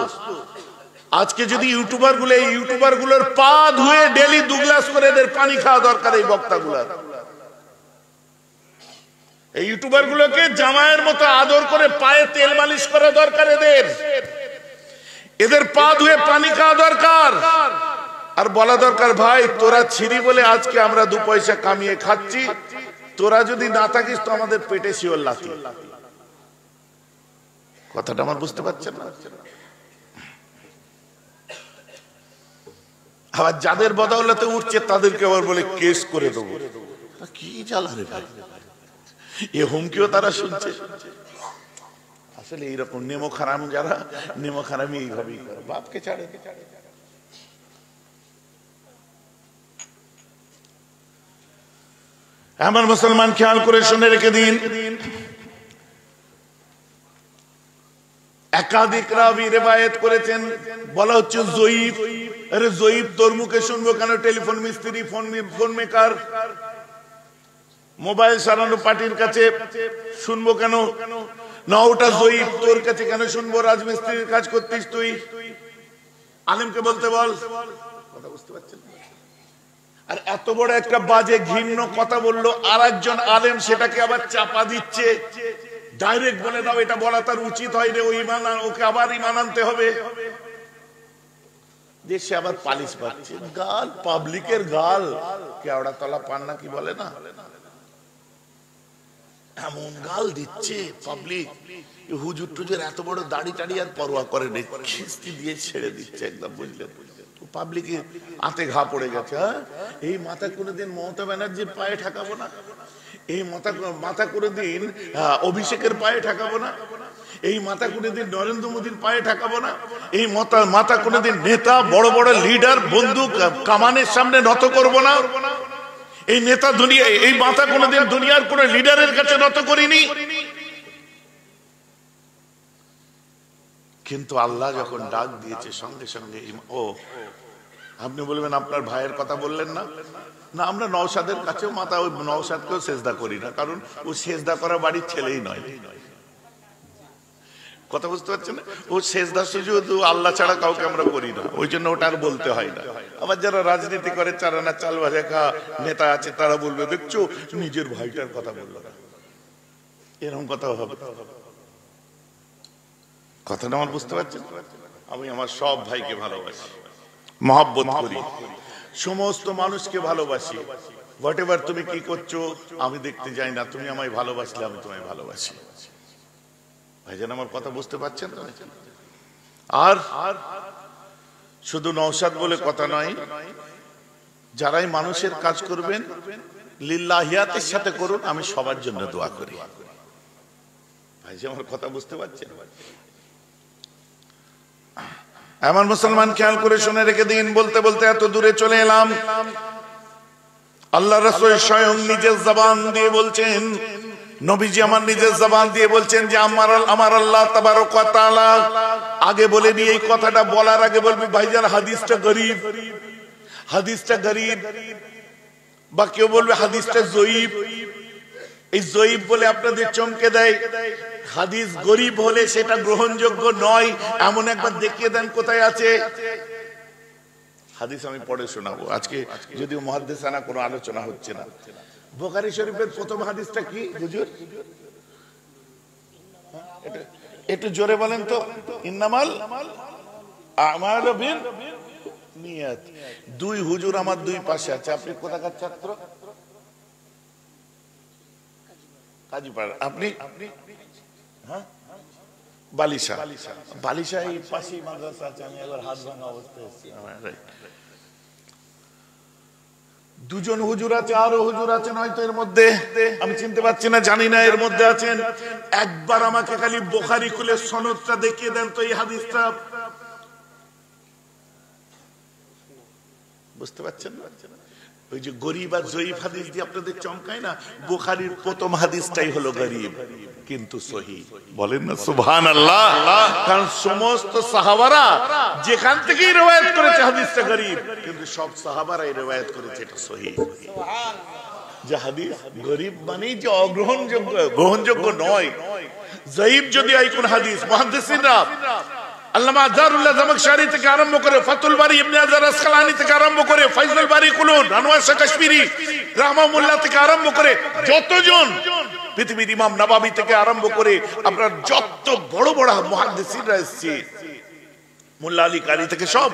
আজকে যদি ইউটিউবার গুলো এই ইউটিউবার গুলোর পা ধুয়ে ডেলি 2 গ্লাস করে এদের পানি খাওয়া দরকার। এই বক্তা গুলার, এই ইউটিউবার গুলোকে জামাইয়ের মতো আদর করে পায়ে তেল মালিশ করা দরকার। এদের পা ধুয়ে পানি খাওয়া দরকার। আর বলা দরকার, ভাই তোরা ছিরি বলে আজকে আমরা 2 পয়সা কামিয়ে খাচ্ছি, তোরা যদি না থাকিস তো আমাদের পেটে শিওর লাথি। কথাটা আমার বুঝতে পারছেন না? আবার যাদের বদৌলতে উঠছে তাদেরকে আবার বলে কেস করে দেবো। কি জ্বালা রে ভাই, এ হুমকিও তারা শুনছে। আসলে এইরকম নেমো খারাম, যারা নেমো খারামি এইভাবেই করে, বাপকে ছাড়ে। আমার মুসলমান খেয়াল করে শুনে রেখে দিন, একাধিক রাবী রিওয়ায়াত করেছেন। বলা হচ্ছে জয়ীফ। আরে জয়ীফ তোর মুখে শুনবো কেন? টেলিফোন মিস্ত্রি, ফোন মেকার, মোবাইল সারানো পার্টির কাছে শুনবো কেন? না ওটা জয়ীফ, তোর কাছে কেন শুনবো? রাজমিস্ত্রির কাজ করতিস তুই, আলেমকে বলতে বল। কথা বুঝতে পারছেন? আর এত বড় একটা বাজে ঘৃণ্য কথা বললো, আর একজন আলেম সেটাকে আবার চাপা দিচ্ছে। ডাইরেক্ট বলে দাও এটা বলা তার উচিত হয় রে, ওকে আবার ঈমান আনতে হবে। দেশে আবার পালিশ পাচ্ছে, গাল, পাবলিকের গাল, কেওড়া তলা পান্না কি বলে না, এমন গাল দিচ্ছে পাবলিক। হুজুর টুজুর এত বড় দাড়ি টাড়ি আর পরোয়া করে নেই, খিস্তি দিয়ে ছেড়ে দিচ্ছে একদম, বুঝলেন? পাবলিকে আতে ঘা পড়ে গেছে। এই মাথা কোনোদিন মমতা ব্যানার্জির পায়ে ঠেকাবো না, এই মাথা কোনোদিন অভিষেকের পায়ে ঠেকাবো না, এই মাথা কোনোদিন নরেন্দ্র মোদীর পায়ে ঠেকাবো না, এই মাথা কোনোদিন নেতা, বড় বড় লিডার, বন্দুক কামানের সামনে নত করবো না। এই নেতা দুনিয়া, এই মাথা কোনোদিন দুনিয়ার কোন লিডারের কাছে নত করিনি। কিন্তু আল্লাহ যখন ডাক দিয়েছে সঙ্গে সঙ্গে, ও আপনি বলবেন আপনার ভাইয়ের কথা বললেন না? না, আমরা নওশাদের কাছেও মাথা, ওই নওশাদকেও সেজদা করি না, কারণ ও সেজদা করা বাড়ির ছেলেই নয়। কথা বুঝতে পারছেন না? ও সেজদা সুজুদ আল্লাহ ছাড়া কাউকে আমরা করি না, ওই জন্য ওটা আর বলতে হয় না। আবার যারা রাজনীতি করে, চারানা চাল ভাজা খা নেতা আছে, তারা বলবে দেখছো নিজের ভাইটার কথা বললো না, এরকম কথা হবে। কথাটা আমার বুঝতে পারছেন? আমি আমার সব ভাইকে ভালোবাসি, মহব্বত করি, সমস্ত মানুষকে ভালোবাসি। হোয়াট এভার তুমি কি করছো আমি দেখতে যাই না, তুমি আমায় ভালোবাসলে আমি তোমায় ভালোবাসি। ভাইজান আমার কথা বুঝতে পারছেন তো? আর শুধু নওশাদ বলে কথা নয়, যারাই মানুষের কাজ করবেন লিল্লাহিয়াতের সাথে করুন, আমি সবার জন্য দোয়া করি। ভাইজান আমার কথা বুঝতে পারছেন? আমার মুসলমান খেয়াল করে শুনে রেখে দিন। বলতে বলতে এত দূরে চলে এলাম, আল্লাহ রাসূল স্বয়ং নিজের জবান দিয়ে বলছেন, নবীজি আমার নিজের জবান দিয়ে বলছেন যে আমার আল্লাহ তাবারক ওয়া তাআলা, আগে বলে নি এই কথাটা বলার আগে বলবি ভাইজান হাদিসটা গরীব, হাদিসটা গরীব, বা কেউ বলবে হাদিসটা জয়ীফ। এই জয়ীফ বলে আপনাদের চমকে দেয়, হাদিস গরীব হলে সেটা গ্রহণযোগ্য নয় এমন একবার দেখিয়ে দেন কোথায় আছে। হাদিস আমি পড়ে শোনাবো আজকে, যদিও মুহাদ্দিসানা কোনো আলোচনা হচ্ছে না। বুখারী শরীফের প্রথম হাদিসটা কি হুজুর? একটু জোরে বলেন তো। ইন্নামাল আমালু বিন্নিয়াত। দুই হুজুর আমার দুই পাশে আছে, আপনি কোথাকার ছাত্র? কাজীপাড়া। আপনি? হ্যাঁ বালিশা। বালিশা এই পাশেই মাদ্রাসা আছে, আমি একবার হাত ভাঙা অবস্থায় আছি। দুজন হুজুর আছে, আরো হুজুর আছেন হয়তো এর মধ্যে, আমি চিনতে পারছি না, জানি না এর মধ্যে আছেন। একবার আমাকে খালি বুখারী খুলে সনদটা দেখিয়ে দেন তো এই হাদিসটা। বুঝতে পারছেন না? ওই যে গরীব আর জয়ীফ হাদিস দিয়ে আপনাদের চমকায় না, বুখারীর প্রথম হাদিসটাই হলো গরীব কিন্তু সহিহ। বলেন না সুবহানাল্লাহ? কারণ সমস্ত সাহাবারা যেখান থেকেই রওয়ায়াত করেছে হাদিসটা গরীব, কিন্তু সব সাহাবারাই রওয়ায়াত করেছে এটা সহিহ। যে হাদিস গরীব মানে যে অগ্রহণযোগ্য, গ্রহণযোগ্য নয়। জয়ীফ যদি হয় কোন হাদিস, মুহাদ্দিসিনরা আল্লামা জারুল্লাহ জামাখশারি থেকে আরম্ভ করে, ফাতুল বারি ইবনে হাজার আসকালানি থেকে আরম্ভ করে, ফাইজুল বারি কুলুন, আনোয়ার শাহ কাশ্মীরি রাহমাহুল্লাহ থেকে আরম্ভ করে, যতজন পৃথিবীর ইমাম নববী থেকে আরম্ভ করে আপনার যত বড় বড় মুহাদ্দিসিনরা এসেছে, মোল্লা আলী কারি থেকে সব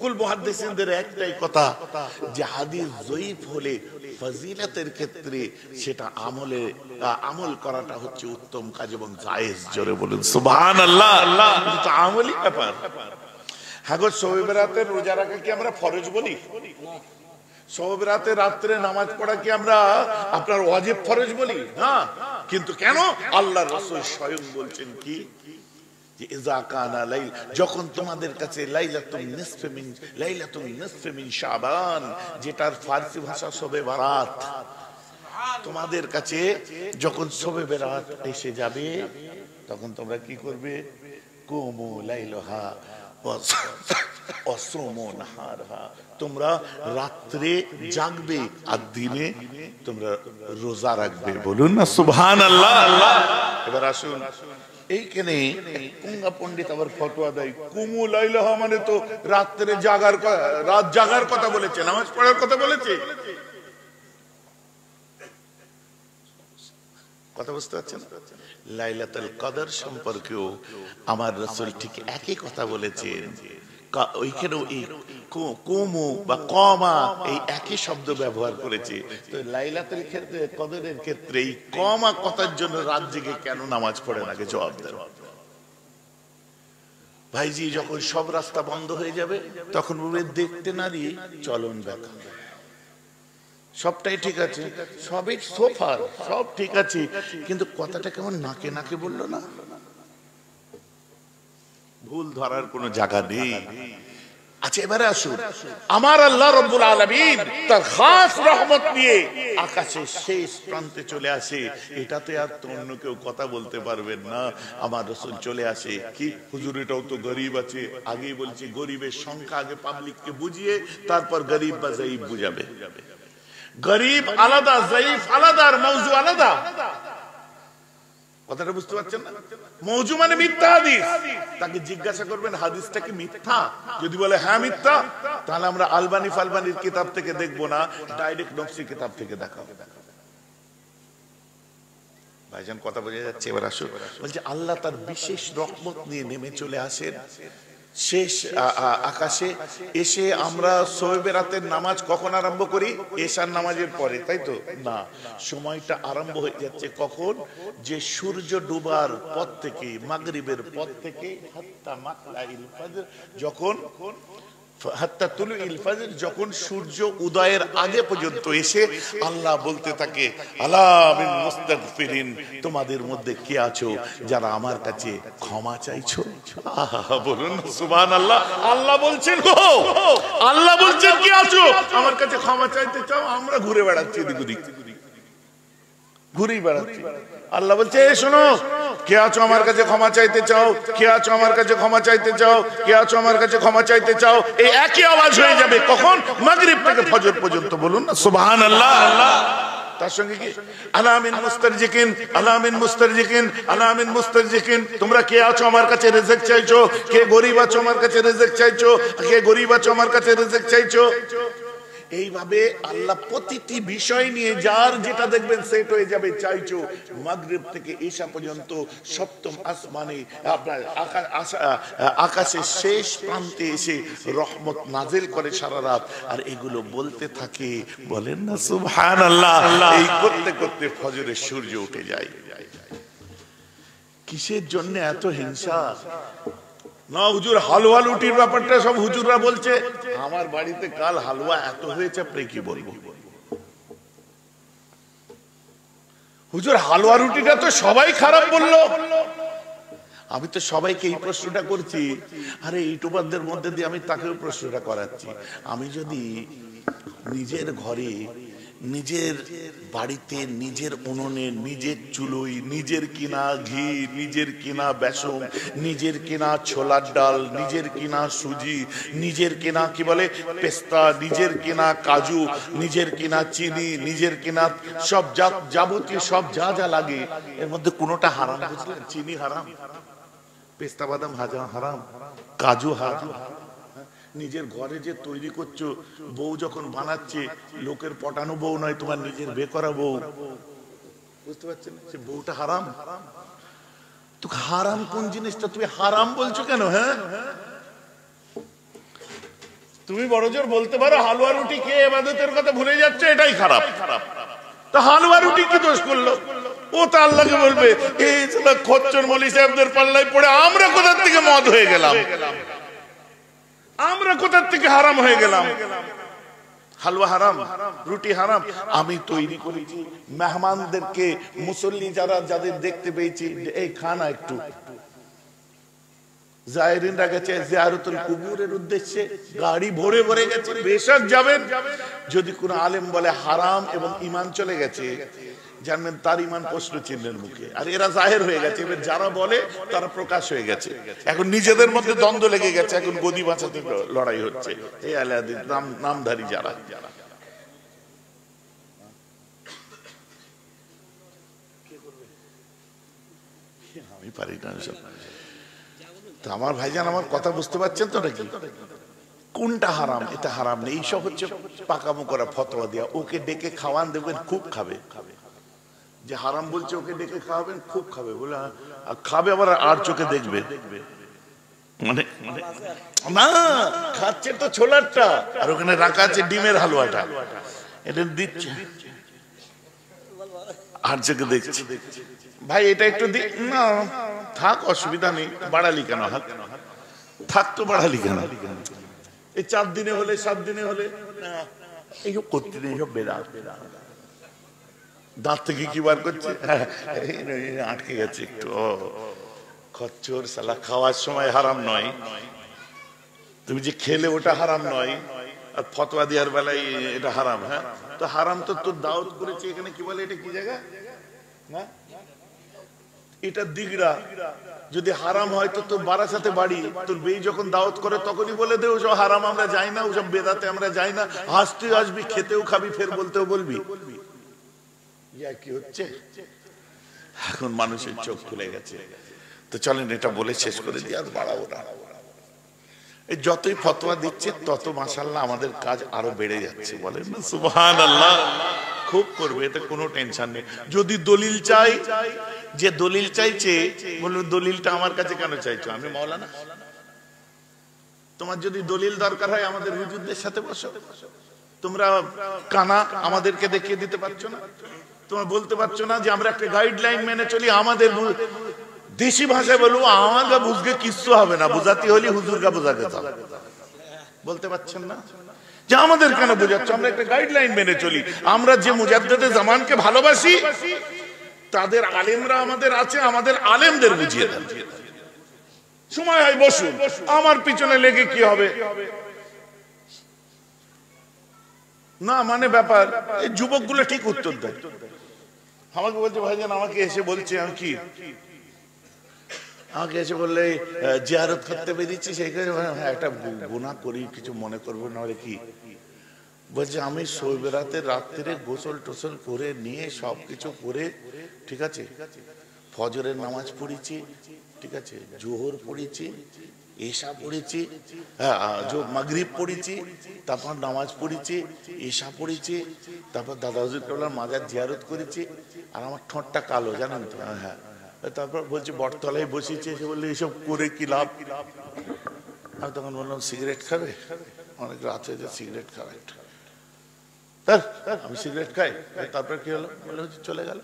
কুল মুহাদ্দিসিনদের একটাই কথা যে হাদিস জয়ীফ হলে ফজিলতের ক্ষেত্রে সেটা আমল করাটা হচ্ছে উত্তম কাজ এবং জায়েজ। জোরে বলুন সুবহানাল্লাহ। এটা আমলি ব্যাপার। হ্যাঁ গো, শবে বরাতের রোজা রাখা কি আমরা ফরজ বলি? শবে বরাতের রাত্রে নামাজ পড়া কি আমরা আপনার ওয়াজিব ফরজ বলি? না। কিন্তু কেন? আল্লাহর রাসূল স্বয়ং বলছেন কি, যখন তোমাদের কাছে লাইলাতুন নিসফে মিন শাবান, যেটার ফারসি ভাষা শবে বরাত, তোমাদের কাছে যখন শবে বরাত এসে যাবে তখন তোমরা কি করবে? কুমু লাইলাহা ওয়া সুমু নাহারহা, তোমরা রাত্রে জাগবে আর দিনে তোমরা রোজা রাখবে। বলুন না সুবহানাল্লাহ। এবার আসুন, এইখানে কুঙ্গা পণ্ডিত আবার ফতোয়া দেয়, কুমু লাইলাহা মানে তো রাত্রে জাগার, রাত জাগার কথা বলেছে, নামাজ পড়ার কথা বলেছে। কথা বুঝতে পারছেন? লাইলাতুল কদর সম্পর্কেও আমার রাসূল ঠিক একই কথা বলেছেন। ওইখানেও এই কুমু বা কমা এই একই শব্দ ব্যবহার করেছে। তো লাইলাতুল ক্ষেত্রে, কদরের ক্ষেত্রে এই কমা কথার জন্য রাত জেগে কেন নামাজ পড়ে না? জবাব দেন ভাইজি। যখন সব রাস্তা বন্ধ হয়ে যাবে তখন বলবে দেখতে নারী চলন দেখা, সবটাই ঠিক আছে, সবই সোফার, সব ঠিক আছে, কিন্তু কথাটা কেমন নাকে নাকে বললো না? ভুল ধরার কোনো জায়গা নেই। আচ্ছা এবারে আসুন, আমার আল্লাহ রাব্বুল আলামিন তার খাস রহমত নিয়ে আকাশের শেষ প্রান্তে চলে আসে, এটাতে আর তো অন্য কেউ কথা বলতে পারবেন না। আমার রাসূল চলে আসে কি, হুজুর এটাও তো গরীব আছে। আগেই বলছি গরীবের সংখ্যা আগে পাবলিককে বুঝিয়ে তারপর গরীব বা জয়ীফ বুঝাবে। গরীব আলাদা, জয়ীফ আলাদা, আর মওজু আলাদা। কথাটা বুঝতে পারছেন না? মৌজু মানে মিথ্যা হাদিস। তাকে জিজ্ঞাসা করবেন হাদিসটা কি মিথ্যা, যদি বলে হ্যাঁ মিথ্যা, তাহলে আমরা আলবানি ফালবানির কিতাব থেকে দেখবো না, ডাইরেক্ট নফসি কিতাব থেকে দেখাবো। ভাইজান কথা বোঝা যাচ্ছে? এবার আসো, বলছে আল্লাহ তার বিশেষ রহমত নিয়ে নেমে চলে আসেন শেষ আকাশে এসে। আমরা শোবে রাতের নামাজ কখন আরম্ভ করি? এশার নামাজের পরে, তাই তো না? সময়টা আরম্ভ হয়ে যাচ্ছে কখন? যে সূর্য ডুবার পর থেকে, মাগরিবের পর থেকে হাত্তা মাতলাইল ফজর, যখন হাত্তা তুলুইল ফজর, যখন সূর্য উদয়ের আগে পর্যন্ত এসে আল্লাহ বলতে থাকে আলা মিন মুস্তাগফিরিন, তোমাদের মধ্যে কে আছো যারা আমার কাছে ক্ষমা চাইছো? বলুন সুবহানাল্লাহ। আল্লাহ বলছেন গো, আল্লাহ বলছেন কে আছো আমার কাছে ক্ষমা চাইতে চাও? আমরা ঘুরে বেড়াচ্ছি এদিক ওদিক, ঘুরেই বেড়াচ্ছি। আল্লাহ বলছে শোনো, কে আছো আমার কাছে ক্ষমা চাইতে চাও? কে আছো আমার কাছে ক্ষমা চাইতে চাও? কে আছো আমার কাছে ক্ষমা চাইতে চাও? এই একই আওয়াজ হয়ে যাবে কখন? মাগরিব থেকে ফজর পর্যন্ত। বলুন না সুবহানাল্লাহ। তার সঙ্গে কি আলা মিন মুস্তারজিকিন, আলা মিন মুস্তারজিকিন, আলা মিন মুস্তারজিকিন, তোমরা কে আছো আমার কাছে রিজিক চাইছো? কে গরীব আছো আমার কাছে রিজিক চাইছো? কে গরীব আছো আমার কাছে রিজিক চাইছো? এইভাবে আল্লাহ প্রতিটি বিষয় নিয়ে যার যেটা দেখবেন সেট হয়ে যাবে চাইছো। মাগরিব থেকে ঈশা পর্যন্ত সপ্তম আসমানে আপনার আকাশের শেষ প্রান্তে এসে রহমত নাজিল করে সারা রাত, আর এগুলো বলতে থাকে, বলেন না সুবহানাল্লাহ। এই করতে করতে ফজরের সূর্য উঠে যায়। কিসের জন্য এত হিংসা? না হুজুর, হালুয়া লুটির ব্যাপারটা সব হুজুররা বলছে। আমার বাড়িতে কাল হালুয়া এত হয়েছে, আপনি কি বলবো? হুজুর হালুয়া রুটিটা তো সবাই খারাপ বললো। আমি তো সবাইকে এই প্রশ্নটা করছি, আরে ইউটিউবারদের মধ্যে দিয়ে আমি তাকেও প্রশ্নটা করাচ্ছি। আমি যদি নিজের ঘরে, নিজের বাড়িতে, নিজের উনুনে, নিজের চুলোই, নিজের কিনা ঘি, নিজের কিনা বেসন, নিজের কিনা ছোলার ডাল, নিজের কিনা সুজি, নিজের কিনা কি বলে পেস্তা, নিজের কিনা কাজু, নিজের কিনা চিনি, নিজের কিনা সব যাবতীয় সব যা যা লাগে, এর মধ্যে কোনোটা হারাম? বুঝলেন? চিনি হারাম, পেস্তা বাদাম হারাম, কাজু হারাম। নিজের ঘরে যে তৈরি করছো, বউ যখন বানাচ্ছে, লোকের পটানো বউ নয়, তোমার নিজের বেকরা বউ, বুঝতে পারছেন? সে বউটা হারাম। তো হারাম কোন জিনিসটা তুমি হারাম বলছো কেন? হ্যাঁ, তুমি বড় জোর বলতে পারো হালুয়া রুটি খেয়ে ইবাদতের কথা ভুলে যাচ্ছে, এটাই খারাপ। তো হালুয়া রুটি কি দোষ করলো? ও তো আল্লাহকে বলবে এই খচ্চর মৌলী সাহেবদের পাল্লায় পড়ে আমরা কোথা থেকে মদ হয়ে গেলাম, আমরা কোথা থেকে হারাম হয়ে গেলাম। হালুয়া হারাম, রুটি হারাম। আমি তৈরি করেছি মেহমানদেরকে, মুসল্লি যারা যাদের দেখতে পেয়েছি, এই খানা একটু জায়রিনরা গেছে জিয়ারতুল কুবুরের উদ্দেশ্যে, গাড়ি ভরে ভরে গেছে। বেশক যাবেন। যদি কোন আলেম বলে হারাম এবং ঈমান চলে গেছে, জানবেন তার ঈমান প্রশ্ন চিহ্নের মুখে। আর এরা জাহের হয়ে গেছে, এবার যারা বলে তারা প্রকাশ হয়ে গেছে। এখন নিজেদের মধ্যে দ্বন্দ্ব লেগে গেছে, এখন গদি বাঁচাতে লড়াই হচ্ছে। এই আলে হাদিস নামধারী যারা। আমি পারি না সব। তো আমার ভাইজান আমার কথা বুঝতে পারছেন তো নাকি? কোনটা হারাম, এটা হারাম নেই, এইসব হচ্ছে পাকামো করা ফতোয়া দেওয়া। ওকে ডেকে খাওয়ান দেবেন, খুব খাবে। যে হারাম বলছে ওকে ডেকে খাওয়াবেন, খুব খাবে, বলে খাবে, আবার আর চোখে দেখবে। মানে না, খাচ্ছে তো ছোলারটা, আর ওখানে রাখা আছে ডিমের হালুয়াটা, এটা দিচ্ছে, আর চোখে দেখছে। ভাই এটা একটু না থাক, অসুবিধা নেই, বাড়ালি কেন? হাত থাক তো, বাড়ালি কেন? এই 4 দিনে হলে 7 দিনে হলে এইসব করতে নেই, সব বেড়া। দাঁত থেকে কি বার করছে? আটকে গেছে একটু। খচ্চর সালা, খাওয়ার সময় হারাম নয়, তুমি যে খেলে ওটা হারাম নয়, আর ফতোয়া দেওয়ার বেলায় এটা হারাম। হ্যাঁ, তো হারাম তো তোর দাওয়াত করেছে এখানে, কি বলে এটা, কি জায়গা না, এটা দিগড়া। যদি হারাম হয় তো তোর বারাসাতে বাড়ি, তোর বেই যখন দাওয়াত করে তখনই বলে দে ওসব হারাম আমরা যাই না, ওসব বেদাতে আমরা যাই না। হাসতে আসবি, খেতেও খাবি, ফের বলতেও বলবি। কি হচ্ছে? এখন মানুষের চোখ খুলে গেছে। তো চলেন এটা বলে শেষ করে দিই, আর বাড়াবো না। এই যতই ফতোয়া দিচ্ছে তত মাশাআল্লাহ আমাদের কাজ আরো বেড়ে যাচ্ছে, বলেন না সুবহানাল্লাহ। খুব করবে, এতে কোনো টেনশন নেই। যদি দলিল চাই, যে দলিল চাইছে বলবে দলিলটা আমার কাছে কেন চাইছো? আমি মাওলানা। তোমার যদি দলিল দরকার হয় আমাদের হুজুরদের সাথে বসো। তোমরা কানা আমাদেরকে দেখিয়ে দিতে পারছো না? তোমরা বলতে পারছো না যে আমরা একটা গাইডলাইন মেনে চলি? আমাদের দেশি ভাষায় বলবো আমাকে বুঝগে কিচ্ছু হবে না, বুঝাতে হলে হুজুরকে বোঝাতে হবে। বলতে পারছেন না যে আমাদের কেন বোঝাচ্ছ? আমরা একটা গাইডলাইন মেনে চলি। আমরা যে মুজাদ্দেদে জামানকে ভালোবাসি তাদের আলেমরা আমাদের আছে, আমাদের আলেমদের বুঝিয়ে দেন। সময় হয় বসুন, আমার পিছনে লেগে কি হবে না, মানে ব্যাপার। এই যুবকগুলো ঠিক উত্তর দেয়। আমাকে বলছে ভাইজান, আমাকে এসে বলছে আমি কি, আমাকে এসে বললে জিয়ারত করতে বেরিয়েছি, সেই একটা গুনাহ করি, কিছু মনে করবো না কি? বলছে আমি শোবেরাতে রাত্রে গোসল টোসল করে নিয়ে সবকিছু করে, ঠিক আছে, ফজরের নামাজ পড়েছি, ঠিক আছে, জোহর পড়েছি, এশা পড়েছি, মাগরিব পড়েছি, তারপর নামাজ পড়েছি, এশা পড়েছি, তারপর দাদা হুজুর কেবলার মাজার জিয়ারত করেছি, আর আমার ঠোঁটটা কালো, জানেন তো? হ্যাঁ। তারপর বলছি বটতলায় বসেছে, সে বললে এসব করে কি লাভ? আমি তখন বললাম সিগারেট খাবে? অনেক রাত হয়েছে, সিগারেট খাবে। আমি সিগারেট খাই। তারপর কি হলো? বলে চলে গেল।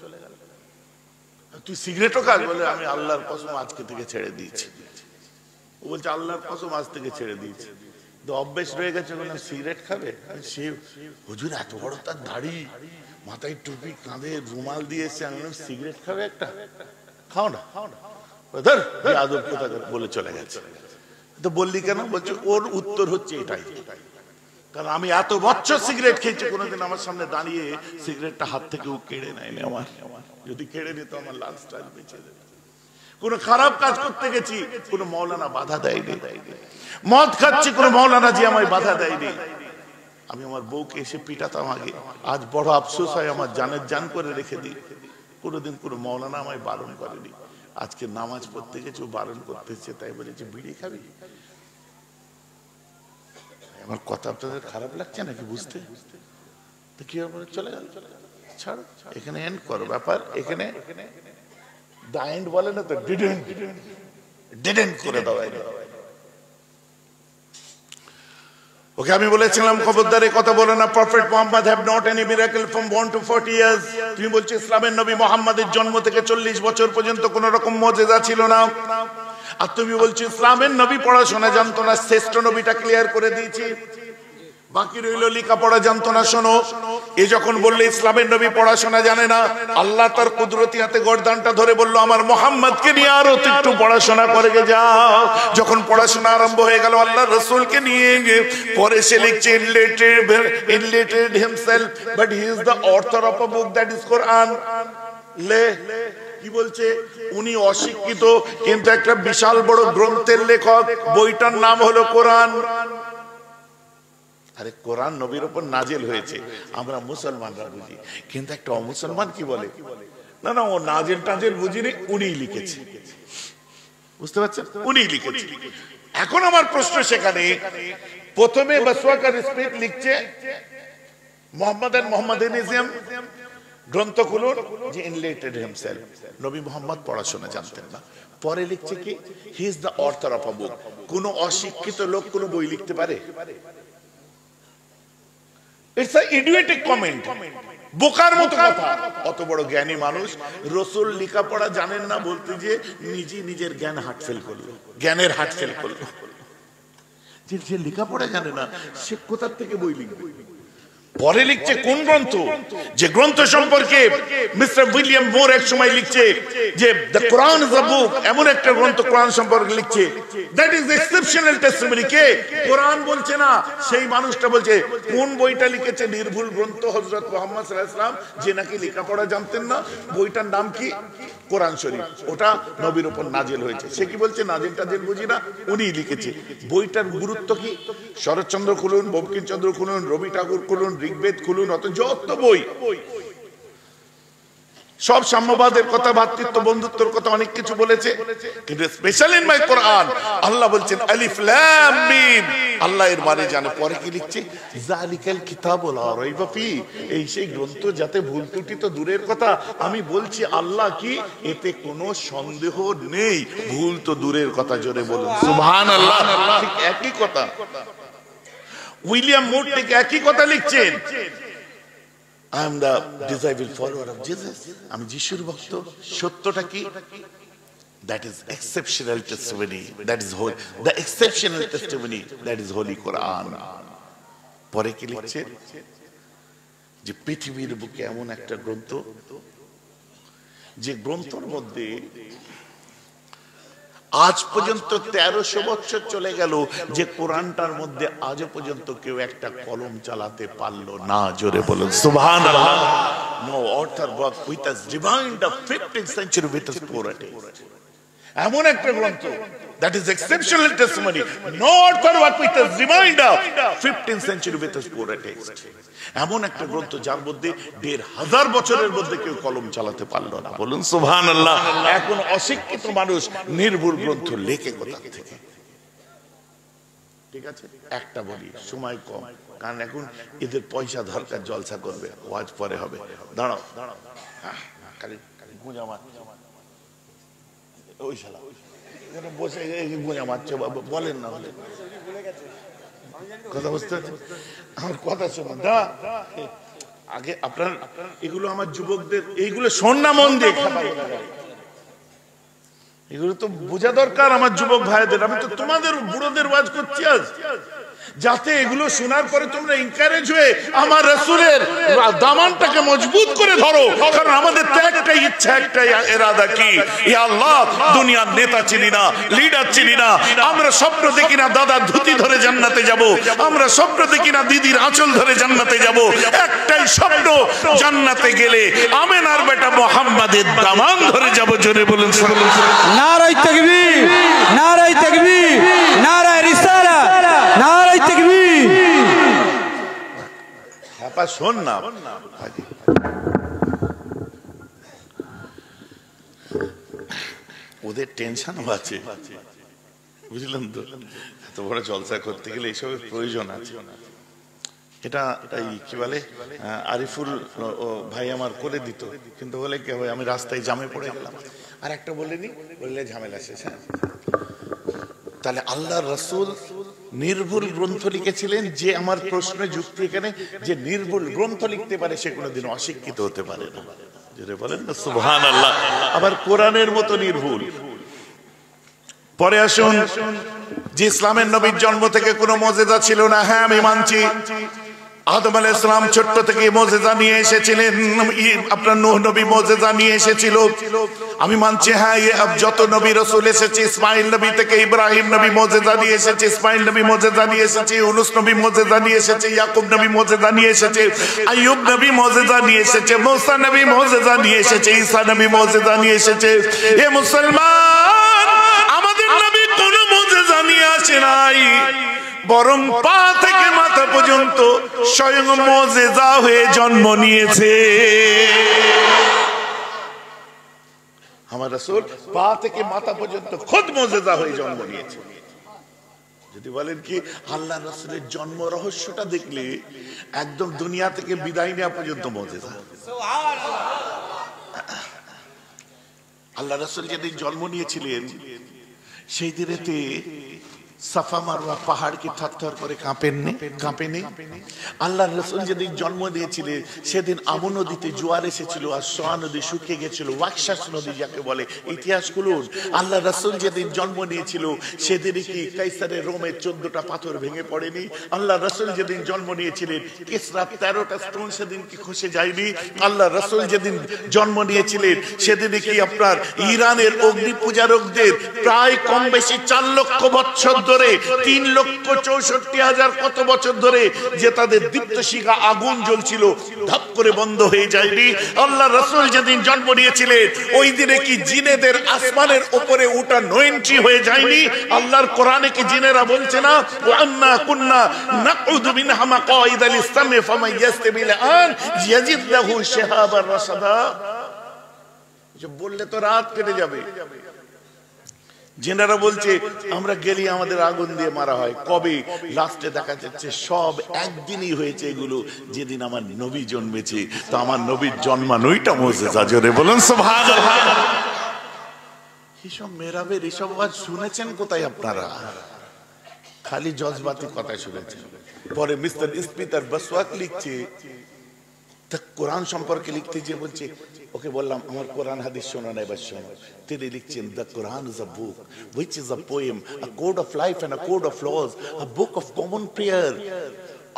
তুই সিগারেটও খাস? বলে আমি আল্লাহর কসম আজকে থেকে ছেড়ে দিয়েছি। ও বলছে আল্লাহর কসম আজ থেকে ছেড়ে দিয়েছি। তো অভ্যেস রয়ে গেছে, বললাম সিগারেট খাবে? সে হুজুর এত বড় তার দাড়ি, মাথায় টুপি, কাঁধে রুমাল দিয়েছে, আমি বললাম সিগারেট খাবে একটা? খাও না, ধর আদব কোথাকার, বলে চলে গেছে। তো বললি কেন? বলছে ওর উত্তর হচ্ছে এটাই, কারণ আমি এত বছর সিগারেট খেয়েছি, কোনোদিন আমার সামনে দাঁড়িয়ে সিগারেটটা হাত থেকে ও কেড়ে নেয়নি আমার। যদি কেড়ে নিত আমার লাঞ্চ টাইম বেঁচে যেত। কোন খারাপ কাজ করতে গেছি, কোন মাওলানা বাধা দেয়নি। মদ খাচ্ছি, কোন মাওলানা জি আমায় বাধা দেয়নি। আমি আমার বউকে এসে পিটাতাম আগে, আজ বড় আফসোস হয় আমার জানের জান করে রেখে দিই। কোনোদিন কোনো মাওলানা আমায় বারণ করেনি। আজকে নামাজ পড়তে গেছে, ও বারণ করতেছে, তাই বলেছে বিড়ি খাবি? আমার কথা আপনাদের খারাপ লাগছে নাকি বুঝতে? তো কি হবে? চলে গেল, ছাড়ো, এখানে এন্ড করো ব্যাপার। এখানে দা এন্ড বলে না তো, ডিডেন্ট করে দাও। ওকে আমি বলেছিলাম খবরদার এই কথা বলে না, prophet Muhammad have not any miracle from 1 to 40 years. তুমি বলছো ইসলামের নবী মুহাম্মাদের জন্ম থেকে 40 বছর পর্যন্ত কোন রকম মুজিজা ছিল না। আর তুমি বলছো ইসলামের নবী পড়াশোনা জানতো না। শ্রেষ্ঠ নবীটা ক্লিয়ার করে দিয়েছি, বাকি রইল লেখাপড়া জানতো না। শোনো, এ যখন বললে ইসলামের নবী পড়াশোনা জানে না, আল্লাহ তার কুদরতি হাতে গর্দানটা ধরে বললো আমার মোহাম্মদকে নিয়ে আরো একটু পড়াশোনা করে যাও। যখন পড়াশোনা আরম্ভ হয়ে গেল আল্লাহ রসুলকে নিয়ে, পরে সে লিখছে enlightened himself but he is the author of a book that is Quran। কি বলছে? উনি অশিক্ষিত কিন্তু একটা বিশাল বড় গ্রন্থের লেখক, বইটার নাম হলো কোরআন। আরে কোরআন নবীর উপর নাজিল হয়েছে, আমরা মুসলমানরা বুঝি, কিন্তু একটা অমুসলমান কি বলে না না ও নাজিল টাজিল বুঝিনি, উনিই লিখেছে। বুঝতে পারছেন? উনিই লিখেছে। এখন আমার প্রশ্ন সেখানে, প্রথমে বাসওয়াকার স্পিচ লিখছে মুহাম্মদ এন্ড মুহাম্মাদানিজম গ্রন্থ খুলুন, যে enlightened himself, নবী মুহাম্মদ পড়াশোনা জানতেন না। পরে লিখছে কি he is the author of a book. কোন অশিক্ষিত লোক কোন বই লিখতে পারে? ইটস আ ইডিয়েটিক কমেন্ট, বোকার মতো কথা। অত বড় জ্ঞানী মানুষ রসুল লেখাপড়া জানেন না বলতে যে নিজে নিজের জ্ঞান হার্টফেল করলো, জ্ঞানের হার্টফেল করলো। যে লেখাপড়া জানে না সে কোথা থেকে বই লিখবে? পরে লিখছে কোন গ্রন্থ, যে গ্রন্থ সম্পর্কে মিস্টার উইলিয়াম মোর এক সময় লিখছে যে দ্য কোরআন ইজ আ বুক, এমন একটা গ্রন্থ কোরআন সম্পর্কে লিখছে, দ্যাট ইজ এক্সেপশনাল টেস্টিমনি। কে? কোরআন বলছে না, সেই মানুষটা বলছে। কোন বইটা লিখেছে? নির্ভুল গ্রন্থ হযরত মুহাম্মদ সাল্লাল্লাহু আলাইহি ওয়াসাল্লাম, যে নাকি লেখাপড়া জানতেন না। বইটার নাম কি? কোরআন শরীফ। ওটা নবীর উপর নাজিল হয়েছে। সে কি বলছে নাজিল টাজিল বুঝি না, উনিই লিখেছে। বইটার গুরুত্ব কি? শরৎচন্দ্র খুলুন, বঙ্কিমচন্দ্র খুলুন, রবি ঠাকুর খুলুন, ঋগ্বেদ খুলুন, অত যত বই, সব সাম্যবাদের কথা, ভ্রাতৃত্ব বন্ধুত্বের কথা অনেক কিছু বলেছে, কিন্তু specially in my Quran Allah বলছেন আলিফ লাম মিম, আল্লাহ এর মানে জানে। পরে কি লিখছে, যালিকাল কিতাবু লা রাইবা ফি, এই সেই গ্রন্থ যাতে ভুল ত্রুটি তো দূরের কথা, আমি বলছি আল্লাহ কি এতে কোনো সন্দেহ নেই, ভুল তো দূরের কথা। জোরে বলুন সুবহানাল্লাহ। ঠিক একই কথা উইলিয়াম মোর ঠিক একই কথা লিখছেন, I am the disciple follower of Jesus. আমি যিশুর ভক্ত। সত্যটা কি? That is exceptional testimony. That is holy. The exceptional testimony. That is Holy Quran. পরে কি লিখছে, যে পৃথিবীর বুকে এমন একটা গ্রন্থ, যে গ্রন্থের মধ্যে আজ পর্যন্ত 1300 বছর চলে গেল, যে কোরআনটার মধ্যে আজ পর্যন্ত কেউ একটা কলম চালাতে পারলো না। জোরে বলুন সুবহানাল্লাহ। No author work with us divined of 15th century with us poor text. এমন একটা গ্রন্থ, that is exceptional testimony. No author work with us divined of 15th century with us poor text. এমন একটা গ্রন্থ যার মধ্যে 1500 বছরের মধ্যে কেউ কলম চালাতে পারলো না। বলুন সুবহানাল্লাহ। এখন অশিক্ষিত মানুষ নির্ভুল গ্রন্থ লেখে কোথা থেকে? ঠিক আছে, একটা বলি, সময় কম, কারণ এখন এদের পয়সা দরকার, জলসা করবে, ওয়াজ পরে হবে। দাঁড়াও দাঁড়াও, খালি গুঁজা মার, ওই শালা বসে গুঁজা মারছে, বলেন না হলে কথা বুঝতে পারছেন? আমার কথা শোনেন দা, আগে আপনার এগুলো আমার যুবকদের, এইগুলো শোন না মন দিয়ে, এগুলো তো বোঝা দরকার আমার যুবক ভাইদের। আমি তো তোমাদের বুড়োদের ওয়াজ করছি আজ, যাতে এগুলো শোনার পরে তোমরা এনকারেজ হয়ে আমার রাসূলের দামানটাকে মজবুত করে ধরো। কারণ আমাদের তো একটাই ইচ্ছা, একটাই ইরাদা, কি ইয়া আল্লাহ, দুনিয়ার নেতা চিনি না, লিডার চিনি না, আমরা স্বপ্ন দেখি না দাদার ধুতি ধরে জান্নাতে যাব, আমরা স্বপ্ন দেখি না দিদির আঁচল ধরে জান্নাতে যাব, একটাই স্বপ্ন, জান্নাতে গেলে আমেনার বেটা মুহাম্মাদের দামান ধরে যাব। জোরে বলুন নারায়ে তাকবীর, নারায়ে তাকবীর, নারায়ে রিসালাত, নারায়ে তাকবীর। আপা শোন না, ওদের টেনশন আছে, বুঝলেন তো? এত বড় জলসা করতে গেলে এইসবের প্রয়োজন আছে। এটা এই কি বলে, আরিফুল ভাই আমার করে দিত, কিন্তু বলে কি হবে, আমি রাস্তায় জামে পড়ে গেলাম, আর একটা বলেনি, বললে ঝামেলা শেষ। হ্যাঁ, তাহলে আল্লাহর রাসূল নির্ভুল গ্রন্থ লিখেছিলেন। যে আমার প্রশ্নের যুক্তি এখানে, যে নির্ভুল গ্রন্থ লিখতে পারে সে কোনোদিন অশিক্ষিত হতে পারে না। যেটা বলেন না সুবহানাল্লাহ। আবার কোরআনের মতো নির্ভুল। পরে আসুন, যে ইসলামের নবীর জন্ম থেকে কোনো মুজিজা ছিল না, হ্যাঁ আমি মানছি। আদম আলাইহিস সালাম ছোট্ট থেকে মুজিজা নিয়ে এসেছিলেন, আপনার নূহ নবী মুজিজা নিয়ে এসেছিল, আমি মানছি। হ্যাঁ, যত নবী রাসূল এসেছে, ইসমাইল নবী থেকে ইব্রাহিম নবী মুজিজা নিয়ে এসেছে, ইসমাইল নবী মুজিজা নিয়ে এসেছে, ইউনূস নবী মুজিজা নিয়ে এসেছে, ইয়াকুব নবী মুজিজা নিয়ে এসেছে, আইয়ুব নবী মুজিজা নিয়ে এসেছে, মুসা নবী মুজিজা নিয়ে এসেছে, ঈসা নবী মুজিজা নিয়ে এসেছে। এ মুসলমান, আমাদের নবী কোনো মুজিজা নিয়ে আসে নাই, বরং পা থেকে মাথা পর্যন্ত স্বয়ং মুজিজা হয়ে জন্ম নিয়েছে। আমার রাসূল পা থেকে মাথা পর্যন্ত খুদ মুজিজা হয়ে জন্ম নিয়েছে। যদি বলেন কি আল্লাহ রাসূলের জন্ম রহস্যটা দেখলে একদম দুনিয়া থেকে বিদায় নেওয়া পর্যন্ত মুজিজা। আল্লাহ রাসূল যেদিন জন্ম নিয়েছিলেন, সেই দিনেতে সাফা মারওয়া পাহাড় কি থরথর করে কাঁপেনি? আল্লাহর রাসূল যেদিন জন্ম দিয়েছিলেন সেদিন আমু নদীতে জোয়ার এসেছিল, আর সোয়া নদী শুকিয়ে গেছিল, ওয়াকশাস নদী যাকে বলে। ইতিহাস খুলুন, আল্লাহর রাসূল যেদিন জন্ম নিয়েছিল সেদিন কি কাইসারের রোমের 14টা পাথর ভেঙে পড়েনি? আল্লাহর রাসূল যেদিন জন্ম নিয়েছিলেন কিসরা 13টা স্টোন সেদিন কি খসে যায়নি? আল্লাহর রাসূল যেদিন জন্ম নিয়েছিলেন সেদিন কি আপনার ইরানের অগ্নি পূজারকদের প্রায় কম বেশি 4 লক্ষ বছর ধরে, 3,64,000 কত বছর ধরে যে তাদের দীপ্ত শিখা আগুন জ্বলছিল, ধাপ করে বন্ধ হয়ে যায়নি? আল্লাহ রাসূল যেদিন জন্ম নিয়েছিলেন ওই দিনে কি জিনেদের আসমানের উপরে ওঠা নো এন্ট্রি হয়ে যায়নি? আল্লাহর কোরআনে কি জিনেরা বলছে না, ওয়া আন্না কুন্না নাকুদু মিনহা মাকাইদা লিস-সামি ফামান ইয়াস্তামিল আন ইয়াজিদ লাহু শিহাবার রাসাদা? বললে তো রাত কেটে যাবে। জেনারা বলছে আমরা গেলি আমাদের আগুন দিয়ে মারা হয়। কবে? লাস্টে দেখা যাচ্ছে সব একদিনই হয়েছে এগুলো, যেদিন আমার নবী জন্মেছে। তো আমার নবীর জন্মানোইটা মুজিজা, জোরে বলুন সুবহানাল্লাহ। এসব মেরাবের এসব আওয়াজ শুনেছেন কোথায় আপনারা? খালি জজবাতি কথা শুনেছেন। পরে মিস্টার স্পিতার বসওয়াক লিখছে, কোরআন সম্পর্কে লিখতে যে বলছে, ওকে বললাম আমার কোরআন হাদিস শোনা নাই, বাস শোনো। তিনি লিখছেন, the Quran is a book which is a poem, a code of life and a code of laws, a book of common prayer,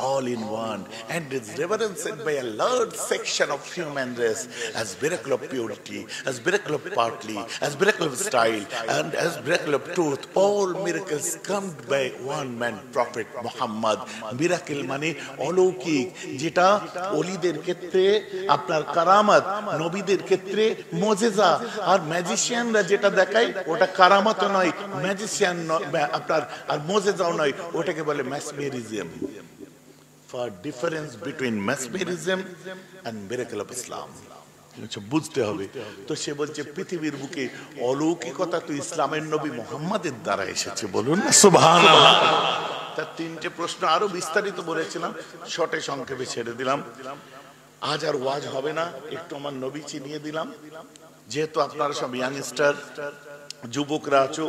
all in one, and is reverenced by a large section of human race as miracle of purity, as miracle of partly, as miracle of style, and as miracle of truth. All miracles come by one man, Prophet Muhammad. Miracle মানে অলৌকিক, যেটা ওলিদের ক্ষেত্রে আপনার কারামাত, নবীদের ক্ষেত্রে মুজিজা। আর ম্যাজিশিয়ানরা যেটা দেখায় ওটা কারামাত নয়, ম্যাজিশিয়ান আপনার আর মুজিজাও নয়, ওটাকে বলে ম্যাসমেরিজম। For difference between mesmerism and miracle of Islam বুঝতে হবে। তো সে বলছে পৃথিবীর বুকে অলৌকিকতা তো ইসলামের নবী মুহাম্মাদের দ্বারা এসেছে, বলুন না সুবহানাল্লাহ। তার তিনটে প্রশ্ন আরো বিস্তারিত বলেছিলাম, শর্টে সংক্ষেপে ছেড়ে দিলাম। আজ আর ওয়াজ হবে না, একটু আমার নবী চিনিয়ে দিলাম। যেহেতু আপনারা সব ইয়াংস্টার, যুবকরা আছো,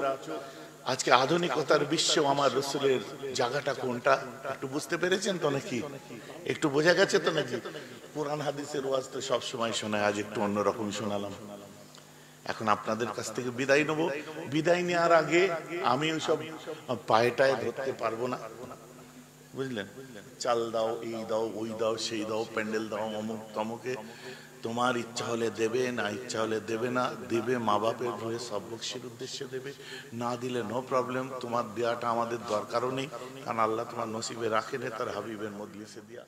আজকে আধুনিকতার বিশ্বে আমার রসুলের জায়গাটা কোনটা একটু বুঝতে পেরেছেন তো নাকি? একটু বোঝা গেছে তো নাকি? কোরআন হাদিসের ওয়াজ তো সবসময় শোনায়, আজ একটু অন্যরকম শোনালাম। এখন আপনাদের কাছ থেকে বিদায় নেবো। বিদায় নেওয়ার আগে আমি ওইসব পায়েটায় ধরতে পারবো না, বুঝলেন? চাল দাও, এই দাও, ওই দাও, সেই দাও, প্যান্ডেল দাও, অমুক তমুকে। তোমার ইচ্ছা হলে দেবে, না ইচ্ছা হলে দেবে না। দেবে মা বাপের ভয়ে সব বকশির উদ্দেশ্যে দেবে, না দিলে নো প্রবলেম। তোমার দেওয়াটা আমাদের দরকারও নেই, কারণ আল্লাহ তোমার নসিবে রাখেনি, তার হাবিবের মজলিসে দিয়া।